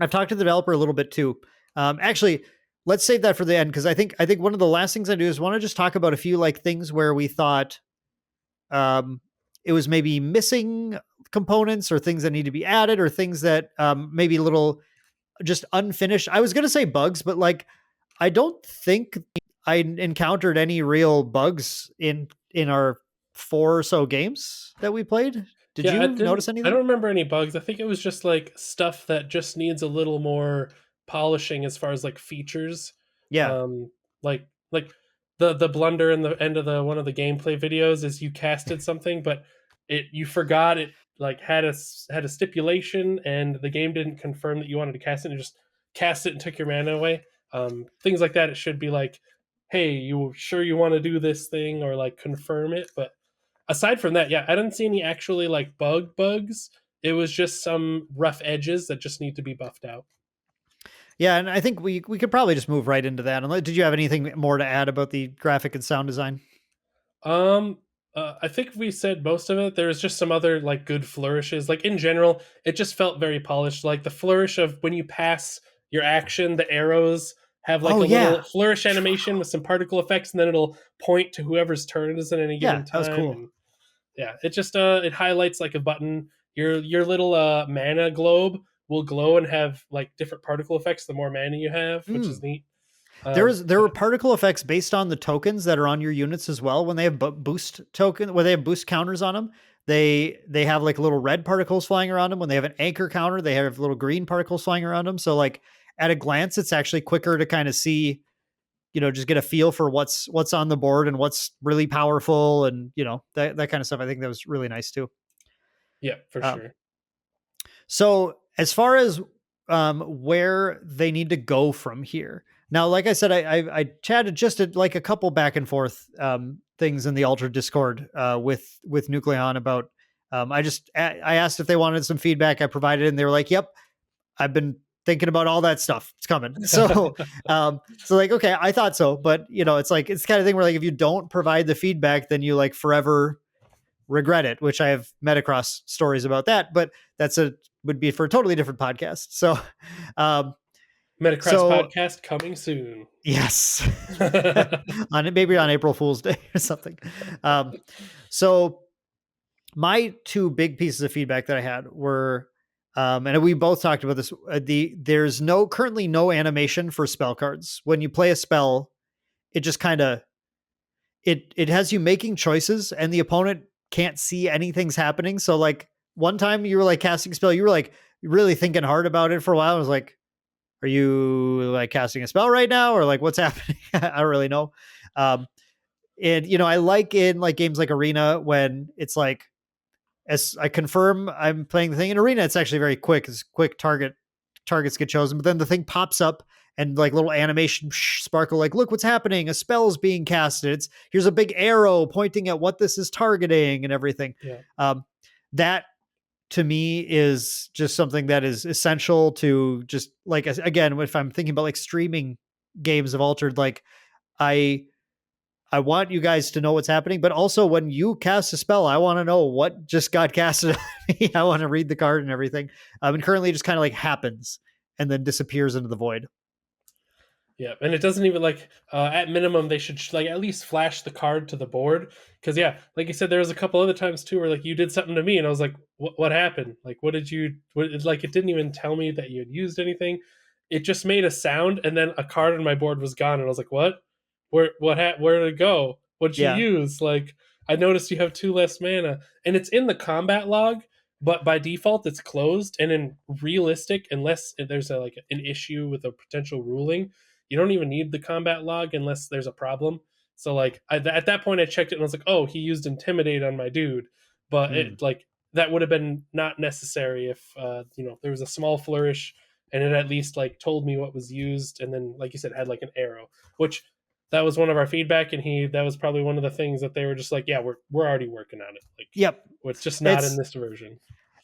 I've talked to the developer a little bit too. Actually, let's save that for the end because I think one of the last things I do is want to just talk about a few like things where we thought it was maybe missing components or things that need to be added or things that maybe a little just unfinished. I was going to say bugs, but like I don't think I encountered any real bugs in our four or so games that we played. Did yeah, I you didn't. notice I anything? don't remember any bugs. I think it was just like stuff that just needs a little more polishing as far as like features. Yeah. Um, like the blunder in the end of the one of the gameplay videos is you casted something, but it you forgot it like had a stipulation, and the game didn't confirm that you wanted to cast it. And just cast it and took your mana away. Things like that. It should be like, hey, you sure you want to do this thing, or like confirm it, but aside from that, yeah, I didn't see any actually like bugs. It was just some rough edges that just need to be buffed out. Yeah, and I think we could probably just move right into that. And did you have anything more to add about the graphic and sound design? Um, I think we said most of it. There's just some other like good flourishes. Like in general, it just felt very polished. Like the flourish of when you pass your action, the arrows have like Oh a little yeah, flourish animation with some particle effects, and then it'll point to whoever's turn it is at any yeah, given that was time. cool. And yeah, it just it highlights like a button. Your little mana globe will glow and have like different particle effects the more mana you have, which is Mm. neat. There Yeah, were particle effects based on the tokens that are on your units as well. When they have boost token, when they have boost counters on them, they have like little red particles flying around them. When they have an anchor counter, they have little green particles flying around them. So like at a glance, it's actually quicker to kind of see, just get a feel for what's on the board and what's really powerful and that kind of stuff. I think that was really nice too. yeah, for Um, sure. So as far as where they need to go from here, now, like I said, I chatted just like a couple back and forth things in the Altered Discord with Nucleon about. I asked if they wanted some feedback. I provided, it, and they were like, "Yep, I've been thinking about all that stuff. It's coming." So like, okay, I thought so, but it's like it's the kind of thing where like if you don't provide the feedback, then you like forever regret it, which I have met across stories about that, but would be for a totally different podcast. So, um, Metacross so podcast coming soon. yes, on maybe on April Fool's Day or something. Um, so my two big pieces of feedback that I had were, and we both talked about this. There's currently no animation for spell cards. When you play a spell, it just kind of it has you making choices and the opponent can't see anything's happening. So like one time you were like casting a spell, you were like really thinking hard about it for a while. I was like, are you like casting a spell right now or like what's happening? I don't really know. Um, and I like in like games like Arena when it's like as I confirm I'm playing the thing in Arena, it's actually very quick. It's quick target targets get chosen, but then the thing pops up and like little animation sparkle, like, look what's happening, a spell is being casted, it's here's a big arrow pointing at what this is targeting and everything. Yeah. That to me is just something that is essential to just like, again, if I'm thinking about like streaming games of Altered, like I I want you guys to know what's happening, but also when you cast a spell, I want to know what just got casted on me. I want to read the card and everything. And currently it just kind of like happens and then disappears into the void. Yeah, and it doesn't even like at minimum they should like at least flash the card to the board because yeah, like you said, there was a couple other times too where like you did something to me and I was like, what happened? Like, what did you? What, like it didn't even tell me that you had used anything. It just made a sound and then a card on my board was gone and I was like, what? Where did it go? What'd you Yeah. use? Like I noticed you have two less mana and it's in the combat log, but by default it's closed. And in realistic, unless there's a, like an issue with a potential ruling, you don't even need the combat log unless there's a problem. So like at that point, I checked it and I was like, oh, he used intimidate on my dude, but Mm. it like that would have been not necessary if there was a small flourish and it at least like told me what was used and then like you said had like an arrow, which that was one of our feedback and that was probably one of the things that they were just like, yeah, we're already working on it, like Yep. it's just not in It's this version.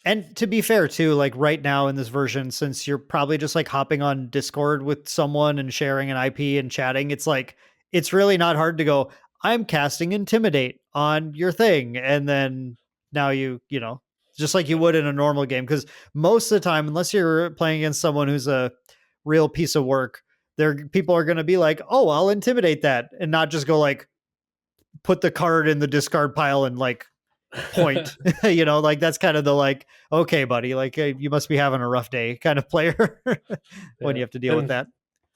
And to be fair too, like right now in this version, since you're probably just like hopping on Discord with someone and sharing an IP and chatting, it's like it's really not hard to go, I'm casting intimidate on your thing. And then now just like you Yeah. would in a normal game. Because most of the time, unless you're playing against someone who's a real piece of work, people are gonna be like, oh, I'll intimidate that, and not just go like put the card in the discard pile and like point. Like that's kind of the like, okay buddy, like you must be having a rough day kind of player when Yeah. you have to deal with And that.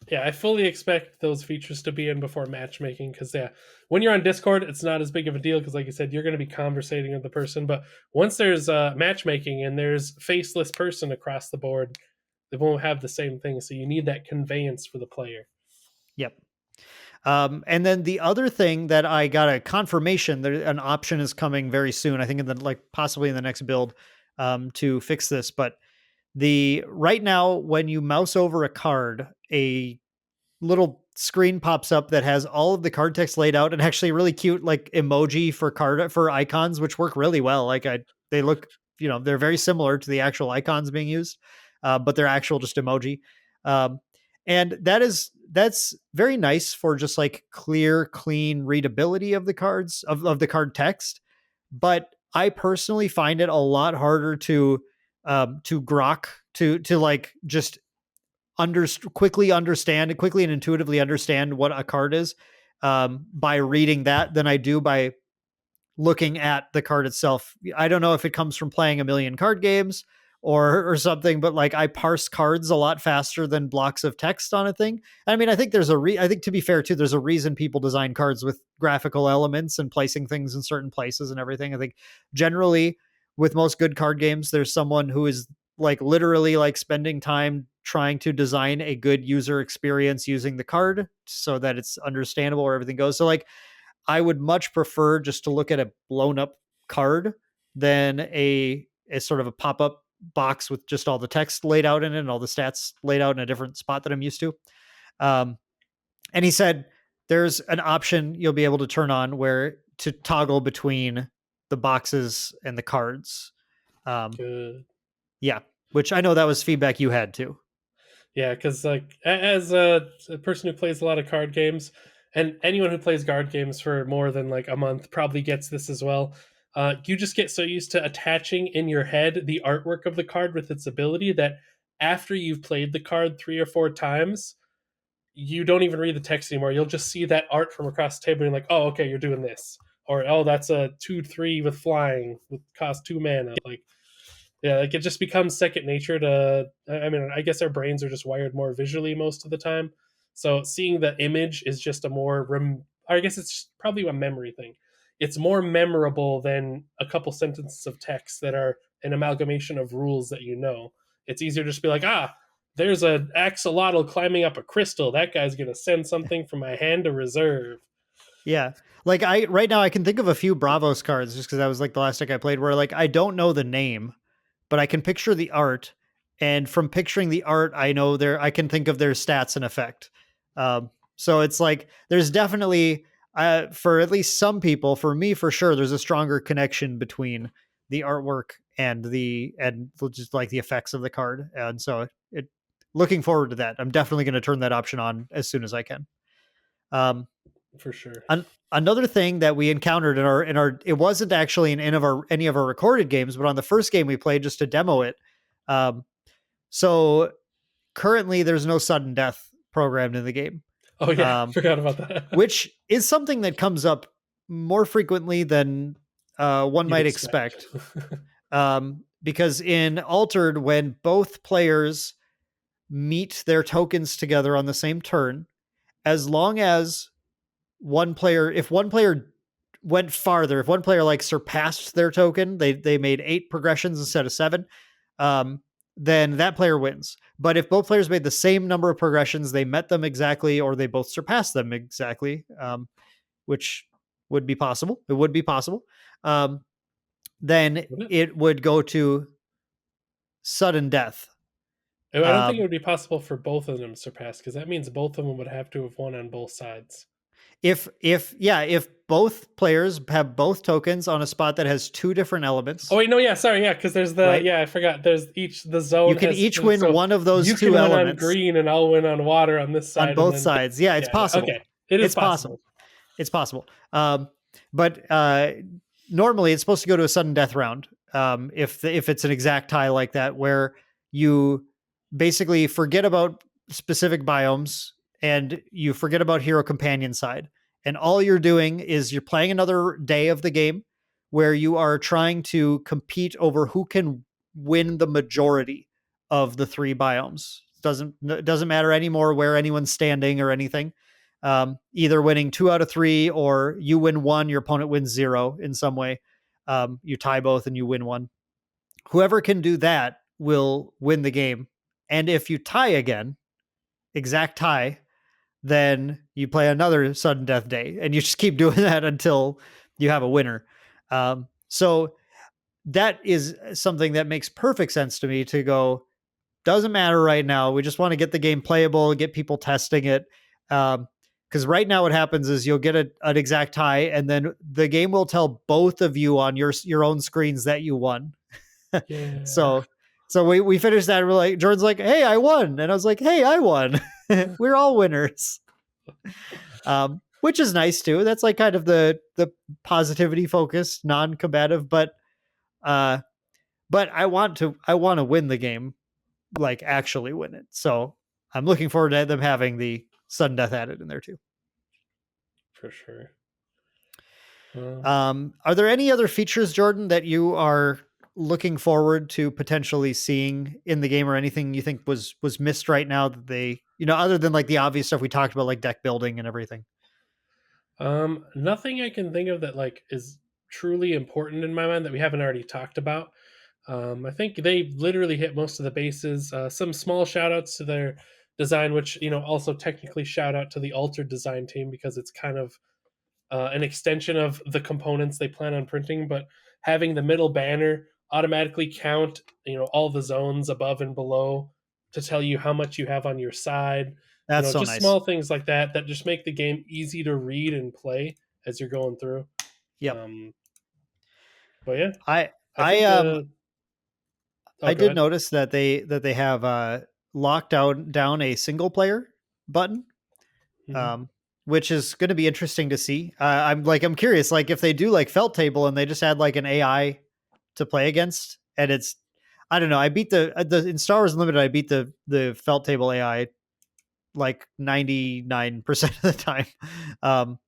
yeah, I fully expect those features to be in before matchmaking because yeah, when you're on Discord, it's not as big of a deal because like you said, you're going to be conversating with the person. But once there's matchmaking and there's faceless person across the board, they won't have the same thing. So you need that conveyance for the player. Yep. And then the other thing that I got a confirmation that an option is coming very soon, I think in the like possibly in the next build, to fix this. But the right now when you mouse over a card, a little screen pops up that has all of the card text laid out and actually really cute like emoji for icons, which work really well. They look, they're very similar to the actual icons being used, but they're actual just emoji. Um, and that's very nice for just like clear, clean readability of the cards of the card text. But I personally find it a lot harder to grok to like just quickly and intuitively understand what a card is by reading that than I do by looking at the card itself. I don't know if it comes from playing a million card games or something, but like I parse cards a lot faster than blocks of text on a thing. I mean, I think I think to be fair too, there's a reason people design cards with graphical elements and placing things in certain places and everything. I think generally with most good card games, there's someone who is like literally like spending time trying to design a good user experience using the card so that it's understandable where everything goes. So like I would much prefer just to look at a blown up card than a sort of a pop up box with just all the text laid out in it and all the stats laid out in a different spot that I'm used to. Um, and he said there's an option you'll be able to turn on where to toggle between the boxes and the cards. Um, Good. yeah, which I know that was feedback you had too. Yeah, because like as a person who plays a lot of card games, and anyone who plays card games for more than like a month probably gets this as well. You just get so used to attaching in your head the artwork of the card with its ability that after you've played the card 3 or 4 times, you don't even read the text anymore. You'll just see that art from across the table and you're like, oh, okay, you're doing this. Or oh, that's a 2/3 with flying with cost 2 mana. Like yeah, like it just becomes second nature to. I mean, I guess our brains are just wired more visually most of the time. So seeing the image is just a more. I guess it's just probably a memory thing. It's more memorable than a couple sentences of text that are an amalgamation of rules that you know. It's easier to just be like, ah, there's a axolotl climbing up a crystal. That guy's gonna send something from my hand to reserve. Yeah. Like I right now I can think of a few Bravos cards just because that was like the last deck I played where like I don't know the name, but I can picture the art and from picturing the art, I know I can think of their stats and effect. So it's like there's definitely for at least some people, for me for sure, there's a stronger connection between the artwork and just like the effects of the card, and so looking forward to that. I'm definitely going to turn that option on as soon as I can. Um, for sure. Another thing that we encountered in our it wasn't actually in any of our recorded games, but on the first game we played just to demo it. Um, so currently there's no sudden death programmed in the game, Oh yeah, um, forgot about that. which is something that comes up more frequently than one You'd might expect. expect. Because in Altered, when both players meet their tokens together on the same turn, as long as if one player went farther, if one player like surpassed their token, they made 8 progressions instead of 7, um, then that player wins. But if both players made the same number of progressions, they met them exactly, or they both surpassed them exactly, which would be possible. It would be possible. Um, then Would it? it would go to sudden death. Oh, I don't think it Um, would be possible for both of them to surpass because that means both of them would have to have won on both sides. if both players have both tokens on a spot that has 2 different Oh elements, wait, no, yeah, sorry, yeah, because there's the right? yeah, I forgot. There's each the You zone can has each win so one of those you 2 can win on elements green and I'll win on water on this on side, and both then sides. Yeah, it's yeah, yeah, possible. okay, it is It's possible possible. It's possible. But normally it's supposed to go to a sudden death round. If it's an exact tie like that, where you basically forget about specific biomes and you forget about hero companion side, and all you're doing is you're playing another day of the game where you are trying to compete over who can win the majority of the 3 biomes. Doesn't matter anymore where anyone's standing or anything. Either winning 2 out of 3, or you win 1, your opponent wins 0 in some way. You tie both and you win 1. Whoever can do that will win the game. And if you tie again, exact tie, then you play another sudden death day, and you just keep doing that until you have a winner. So that is something that makes perfect sense to me, to go, doesn't matter right now. We just want to get the game playable, get people testing it. Because right now, what happens is you'll get an exact tie, and then the game will tell both of you on your own screens that you won. yeah. so we finished that. And we're like, Jordan's like, "Hey, I won," and I was like, "Hey, I won." We're all winners, which is nice too. That's like kind of the positivity focused, non-combative, uh, but I want to win the game, like actually win it. So I'm looking forward to them having the sudden death added in there too. For sure. Um, Are there any other features, Jordan, that you are looking forward to potentially seeing in the game, or anything you think was missed right now that they, other than like the obvious stuff we talked about, like deck building and everything? Nothing I can think of that like is truly important in my mind that we haven't already talked about. I think they literally hit most of the bases. Some small shout outs to their design, which also technically shout out to the Altered design team because it's kind of an extension of the components they plan on printing. But having the middle banner automatically count, all the zones above and below to tell you how much you have on your side. That's so Just nice. small things like that that just make the game easy to read and play as you're going through. Yep. Um, but yeah, I I I think um the oh, I go did ahead. notice that they have locked down a single player button, Hmm. um, which is going to be interesting to see. I'm curious, like if they do like Felt Table and they just add like an AI to play against, and it's, I don't know. I beat the in Star Wars Unlimited. I beat the Felt Table AI like 99% of the time. Um,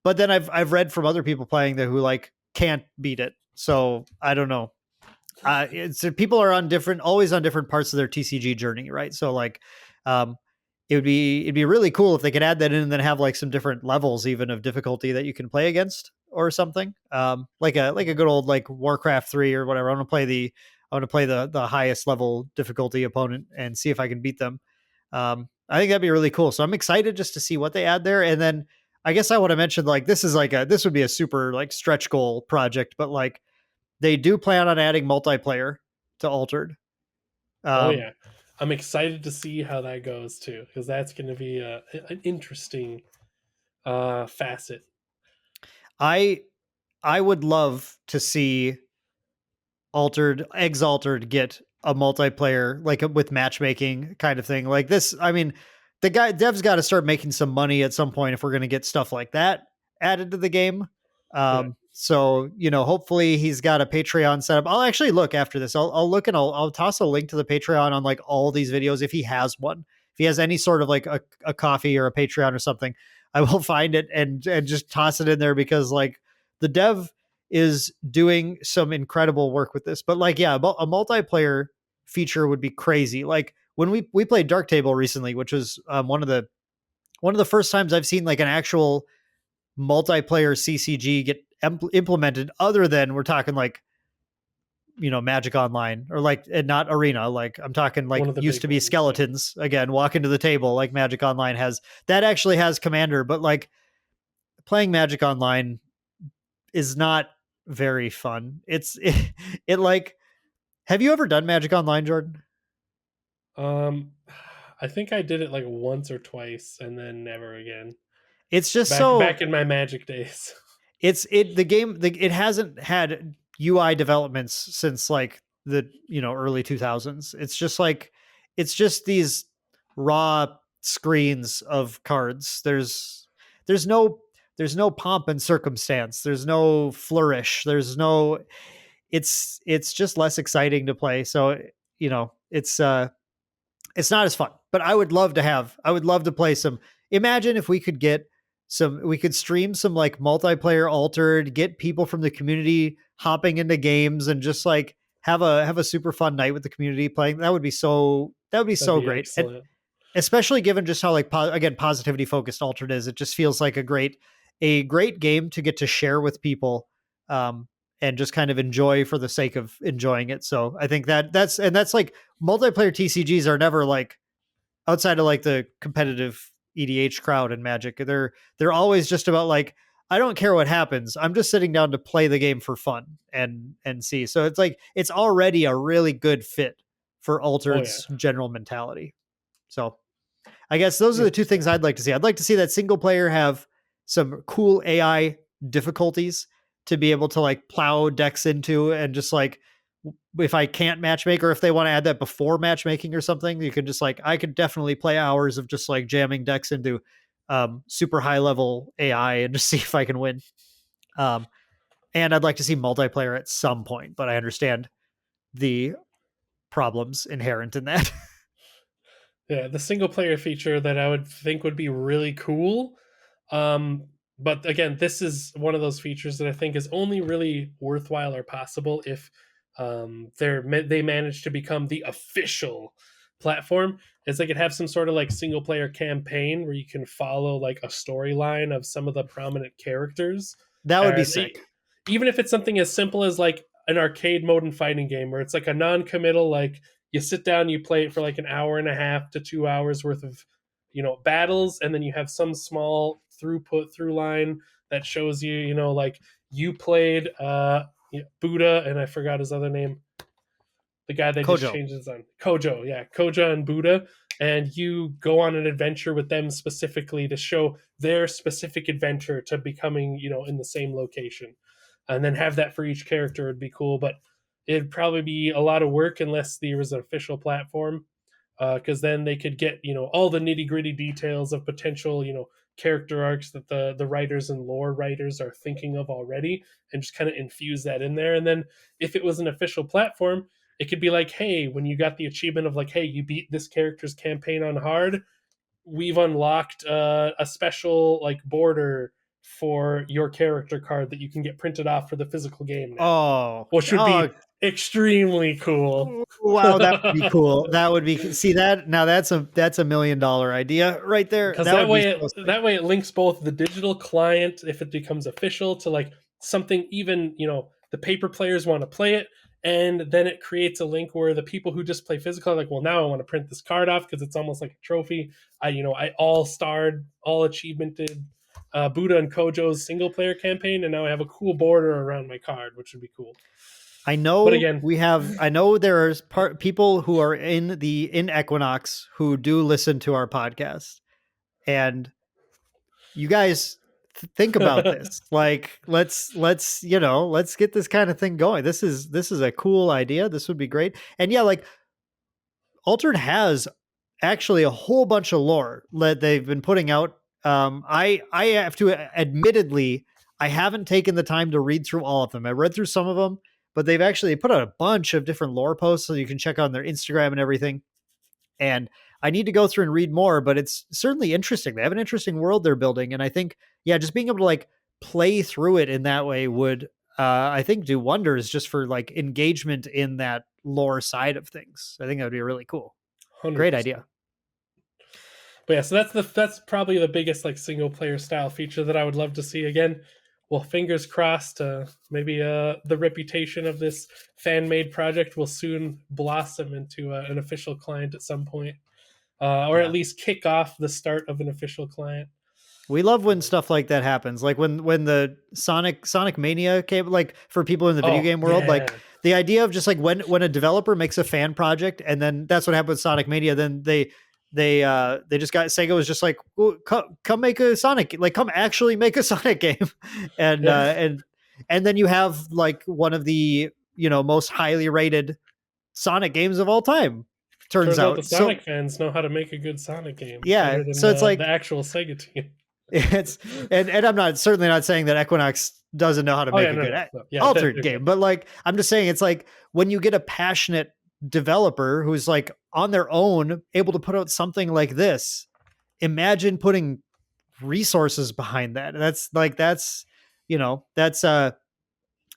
but then I've read from other people playing there who like can't beat it. So I don't know. It's people are always on different parts of their TCG journey, right? So like, um, it'd be really cool if they could add that in and then have like some different levels even of difficulty that you can play against or something. Like a good old like Warcraft 3 or whatever. I want to play the highest level difficulty opponent and see if I can beat them. I think that'd be really cool. So I'm excited just to see what they add there. And then I guess I want to mention, like, this would be a super like stretch goal project, but like they do plan on adding multiplayer to Altered. Oh Um, yeah, I'm excited to see how that goes too, because that's going to be an interesting facet. I I would love to see ExAltered get a multiplayer like with matchmaking kind of thing. Like this, I mean, the guy dev's got to start making some money at some point if we're going to get stuff like that added to the game. Yeah, So hopefully he's got a Patreon set up. I'll actually look after this. I'll look and I'll toss a link to the Patreon on like all these videos if he has one. If he has any sort of like a coffee or a Patreon or something, I will find it and just toss it in there because like the dev is doing some incredible work with this. But like, yeah, a multiplayer feature would be crazy. Like when we played Dark Table recently, which was one of the first times I've seen like an actual multiplayer CCG get implemented. Other than we're talking like Magic Online or like and not Arena. Like I'm talking one like of the used big to be ones. Yeah. skeletons again walk into the table like Magic Online has that actually has Commander, but like playing Magic Online is not very fun. It like have you ever done Magic Online, Jordan? Um, I think I did it like once or twice, and then never again. It's just Back so in my Magic days. the game it hasn't had UI developments since like the early 2000s. It's just like it's just these raw screens of cards. There's no there's no pomp and circumstance. There's no flourish. There's no it's just less exciting to play. So, it's not as fun, but I would love to play some. Imagine if we could get we could stream some like multiplayer altered, get people from the community hopping into games and just like have a super fun night with the community playing. That would be That'd so be great. And excellent. especially given just how like again positivity focused altered is, it just feels like a great game to get to share with people. And just kind of enjoy for the sake of enjoying it. So I think that's like multiplayer TCGs are never like outside of like the competitive EDH crowd and Magic. They're always just about like I don't care what happens. I'm just sitting down to play the game for fun and see. So it's like it's already a really good fit for Oh yeah. Altered's general mentality. So I guess those are the two It's things I'd like to see. I'd like to see that single player have some cool AI difficulties to be able to like plow decks into and just like if I can't matchmake or if they want to add that before matchmaking or something, you can just like I could definitely play hours of just like jamming decks into super high level AI and just see if I can win. Um, and I'd like to see multiplayer at some point, but I understand the problems inherent in that. Yeah, the single player feature that I would think would be really cool. Um, but again, this is one of those features that I think is only really worthwhile or possible if they manage to become the official platform. Is they could have some sort of like single player campaign where you can follow like a storyline of some of the prominent characters, That would be and sick. even if it's something as simple as like an arcade mode in fighting game where it's like a non-committal, like you sit down, you play it for like an hour and a half to 2 hours worth of battles, and then you have some small through line that shows like you played Buddha, and I forgot his other name, the guy that just Kojo. changed his name, Kojo, yeah, Koja and Buddha, and you go on an adventure with them specifically to show their specific adventure to becoming in the same location, and then have that for each character would be cool. But it'd probably be a lot of work unless there was an official platform, because then they could get all the nitty gritty details of potential character arcs that the writers and lore writers are thinking of already, and just kind of infuse that in there. And then if it was an official platform, it could be like, hey, when you got the achievement of like, hey, you beat this character's campaign on hard, we've unlocked a special like border for your character card that you can get printed off for the physical game now, Oh, which would oh, be extremely cool. wow, that would be cool. That would be see that now that's a $1 million idea right there. Because That would be so sick. that way it links both the digital client, if it becomes official, to like something even the paper players want to play it, and then it creates a link where the people who just play physical are like, well, now I want to print this card off because it's almost like a trophy. I all starred, all achievemented Buddha and Kojo's single player campaign, and now I have a cool border around my card, which would be cool. I But know again, I know there's people who are in Equinox who do listen to our podcast, and you guys think about this. Like, let's let's get this kind of thing going. This is a cool idea. This would be great. And yeah, like Altered has actually a whole bunch of lore that they've been putting out. I have to admittedly, I haven't taken the time to read through all of them. I read through some of them, but they've actually put out a bunch of different lore posts, so you can check on their Instagram and everything. And I need to go through and read more, but it's certainly interesting. They have an interesting world they're building, and I think, yeah, just being able to like play through it in that way would, I think, do wonders just for like engagement in that lore side of things. I think that would be really cool. Great 100%. idea. But yeah, so that's probably the biggest like single player style feature that I would love to see again. Well, fingers crossed. Maybe the reputation of this fan made project will soon blossom into an official client at some point, or at Yeah. least kick off the start of an official client. We love when stuff like that happens. Like when the Sonic Mania came, like for people in the video Oh game world, yeah, like the idea of just like when a developer makes a fan project, and then that's what happened with Sonic Mania. Then they just got, Sega was just like, well, come make a Sonic, like come actually make a Sonic game, and yeah. and then you have like one of the most highly rated Sonic games of all time. Turns Turns out the out, so Sonic fans know how to make a good Sonic game yeah, better than so it's the like actual Sega team. it's and I'm not certainly not saying that Equinox doesn't know how to Oh make yeah, a no, good no, no. Yeah, altered okay. game, but like I'm just saying it's like when you get a passionate developer who's like on their own able to put out something like this, imagine putting resources behind that. That's like that's And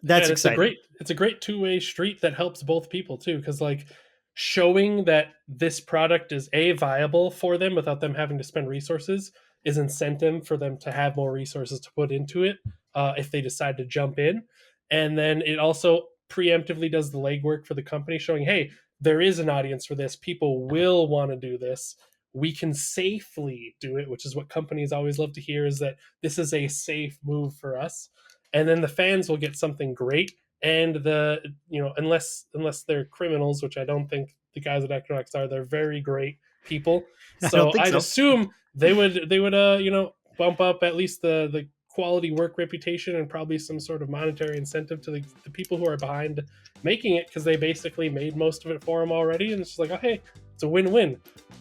exciting. it's a great two-way street that helps both people too, because like showing that this product is a viable for them without them having to spend resources is incentive for them to have more resources to put into it if they decide to jump in. And then it also preemptively does the legwork for the company, showing, hey, there is an audience for this, people will want to do this, we can safely do it, which is what companies always love to hear, is that this is a safe move for us. And then the fans will get something great. And the unless they're criminals, which I don't think the guys at Equinox are, they're very great people. I don't So think I'd so. assume they would bump up at least the quality work reputation and probably some sort of monetary incentive to the people who are behind making it, because they basically made most of it for them already, and it's just like, oh hey, it's a win-win.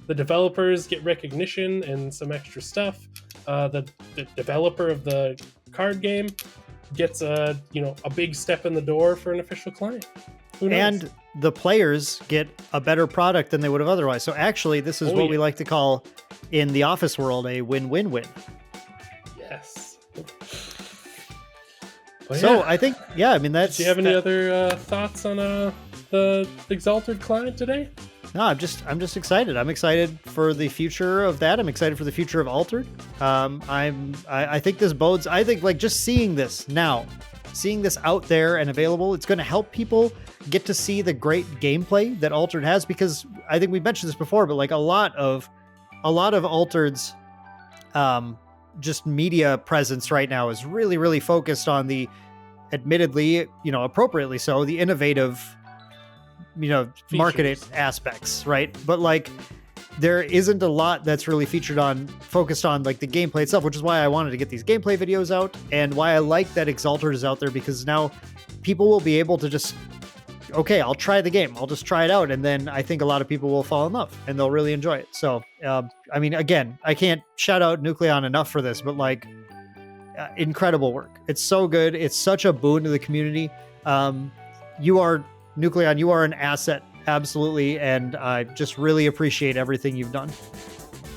The developers get recognition and some extra stuff. The developer of the card game gets a big step in the door for an official client. Who knows? And the players get a better product than they would have otherwise. So actually, this is what we like to call in the office world a win-win-win. Yes. So I think, yeah, I mean, that's. Do you have any other thoughts on the ExAltered client today? No, I'm just excited. I'm excited for the future of that. I'm excited for the future of Altered. I think this bodes. I think like just seeing this now, seeing this out there and available, it's going to help people get to see the great gameplay that Altered has. Because I think we mentioned this before, but like a lot of Altered's just media presence right now is really, really focused on the, admittedly, appropriately so, the innovative, marketing aspects, right? But like there isn't a lot that's really focused on like the gameplay itself, which is why I wanted to get these gameplay videos out, and why I like that ExAltered is out there, because now people will be able to just, okay, I'll try the game, I'll just try it out, and then I think a lot of people will fall in love and they'll really enjoy it. So I mean, again, I can't shout out Nucleon enough for this, but like incredible work. It's so good. It's such a boon to the community. Nucleon, you are an asset, absolutely, and I just really appreciate everything you've done.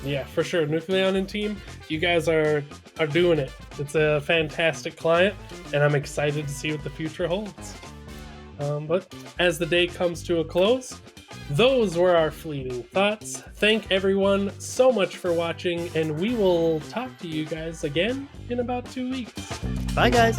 Yeah, for sure. Nucleon and team, you guys are doing it. It's a fantastic client, and I'm excited to see what the future holds. But as the day comes to a close, those were our fleeting thoughts. Thank everyone so much for watching, and we will talk to you guys again in about 2 weeks. Bye, guys.